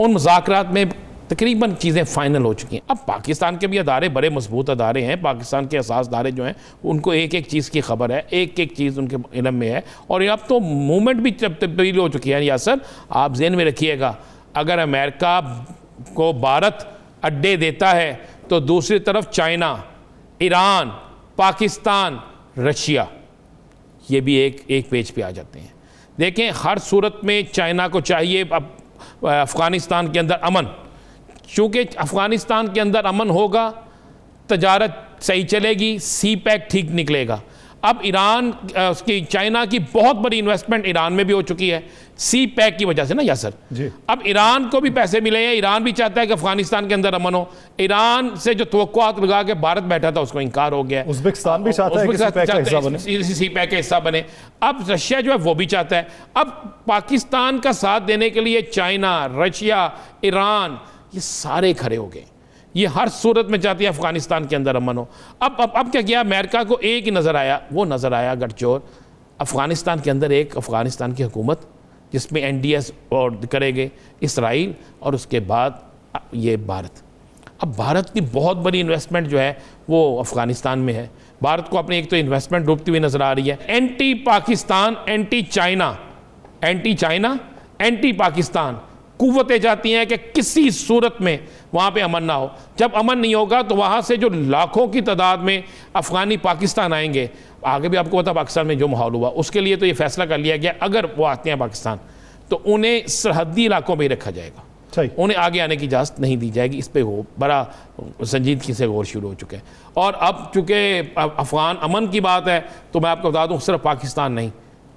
उन मुज़ाकरात में तकरीबन चीज़ें फ़ाइनल हो चुकी हैं। अब पाकिस्तान के भी अदारे बड़े मजबूत अदारे हैं। पाकिस्तान के असास अदारे जो हैं उनको एक एक चीज़ की खबर है, एक एक चीज़ उनके इल्म में है। और अब तो मूवमेंट भी तब्दील हो चुकी है। यासर, आप ज़हन में रखिएगा, अगर अमेरिका को भारत अड्डे देता है तो दूसरी तरफ चाइना, ईरान, पाकिस्तान, रशिया, ये भी एक पेज पे आ जाते हैं। देखें, हर सूरत में चाइना को चाहिए अब अफ़गानिस्तान के अंदर अमन, चूँकि अफ़गानिस्तान के अंदर अमन होगा, तजारत सही चलेगी, सी पैक ठीक निकलेगा। अब ईरान उसकी चाइना की बहुत बड़ी इन्वेस्टमेंट ईरान में भी हो चुकी है सी पैक की वजह से ना यासर जी। अब ईरान को भी पैसे मिले हैं, ईरान भी चाहता है कि अफगानिस्तान के अंदर अमन हो। ईरान से जो तवक्कुआत लगा के भारत बैठा था उसको इनकार हो गया। उज़्बेकिस्तान भी चाहता है कि सी पैक का हिस्सा बने, सी पैक का हिस्सा बने। अब रशिया जो है वो भी चाहता है। अब पाकिस्तान का साथ देने के लिए चाइना, रशिया, ईरान ये सारे खड़े हो गए। ये हर सूरत में चाहती है अफगानिस्तान के अंदर अमन हो। अब क्या किया, अमेरिका को एक ही नज़र आया, वो नज़र आया गठजोड़ अफगानिस्तान के अंदर एक अफगानिस्तान की हुकूमत जिसमें NDS और करेंगे इसराइल और उसके बाद ये भारत। अब भारत की बहुत बड़ी इन्वेस्टमेंट जो है वो अफगानिस्तान में है। भारत को अपनी एक तो इन्वेस्टमेंट डूबती हुई नज़र आ रही है। Anti Pakistan, anti China, anti Pakistan कुव्वतें जाती हैं कि किसी सूरत में वहाँ पे अमन ना हो। जब अमन नहीं होगा तो वहाँ से जो लाखों की तादाद में अफ़गानी पाकिस्तान आएंगे, आगे भी आपको पता पाकिस्तान में जो माहौल हुआ, उसके लिए तो ये फैसला कर लिया गया अगर वो आते हैं पाकिस्तान तो उन्हें सरहदी इलाकों में ही रखा जाएगा, उन्हें आगे आने की इजाज़त नहीं दी जाएगी। इस पर वो बड़ा संजीदगी से गौर शुरू हो चुका है। और अब चूँकि अफ़गान अमन की बात है तो मैं आपको बता दूँ सिर्फ पाकिस्तान नहीं,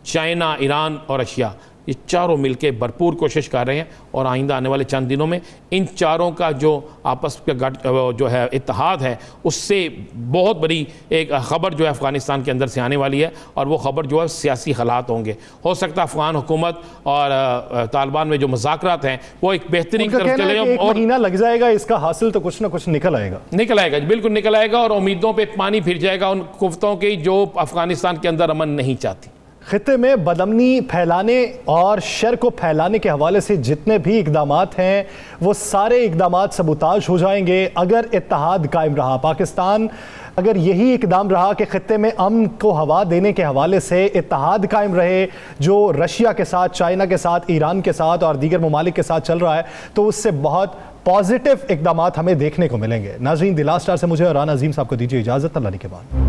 चाइना, ईरान और रशिया ये चारों मिलकर भरपूर कोशिश कर रहे हैं और आइंदा आने वाले चंद दिनों में इन चारों का जो आपस में जो है इत्तेहाद है उससे बहुत बड़ी एक ख़बर जो है अफ़गानिस्तान के अंदर से आने वाली है। और वो ख़बर जो है सियासी हालात होंगे। हो सकता है अफ़गान हुकूमत और तालिबान में जो मुज़ाकरात हैं वो एक बेहतरीन तरफ चले जाए और महीना लग जाएगा इसका हासिल तो कुछ ना कुछ निकल आएगा, बिल्कुल निकल आएगा। और उम्मीदों पर पानी फिर जाएगा उन कुफ्तों की जो अफ़गानिस्तान के अंदर अमन नहीं चाहती। खित्ते में बदअमनी फैलाने और शर को फैलाने के हवाले से जितने भी इकदामात हैं वो सारे इकदामात सबूताज हो जाएंगे अगर इत्तेहाद कायम रहा। पाकिस्तान अगर यही इकदाम रहा कि खित्ते में अमन को हवा देने के हवाले से इत्तेहाद कायम रहे जो रशिया के साथ, चाइना के साथ, ईरान के साथ और दीगर ममालिक के साथ चल रहा है, तो उससे बहुत पॉजिटिव इकदामात हमें देखने को मिलेंगे। नाज़रीन, द लास्ट स्टार से मुझे और राना अजीम साहब को दीजिए इजाज़त। अल्लाह के बाद।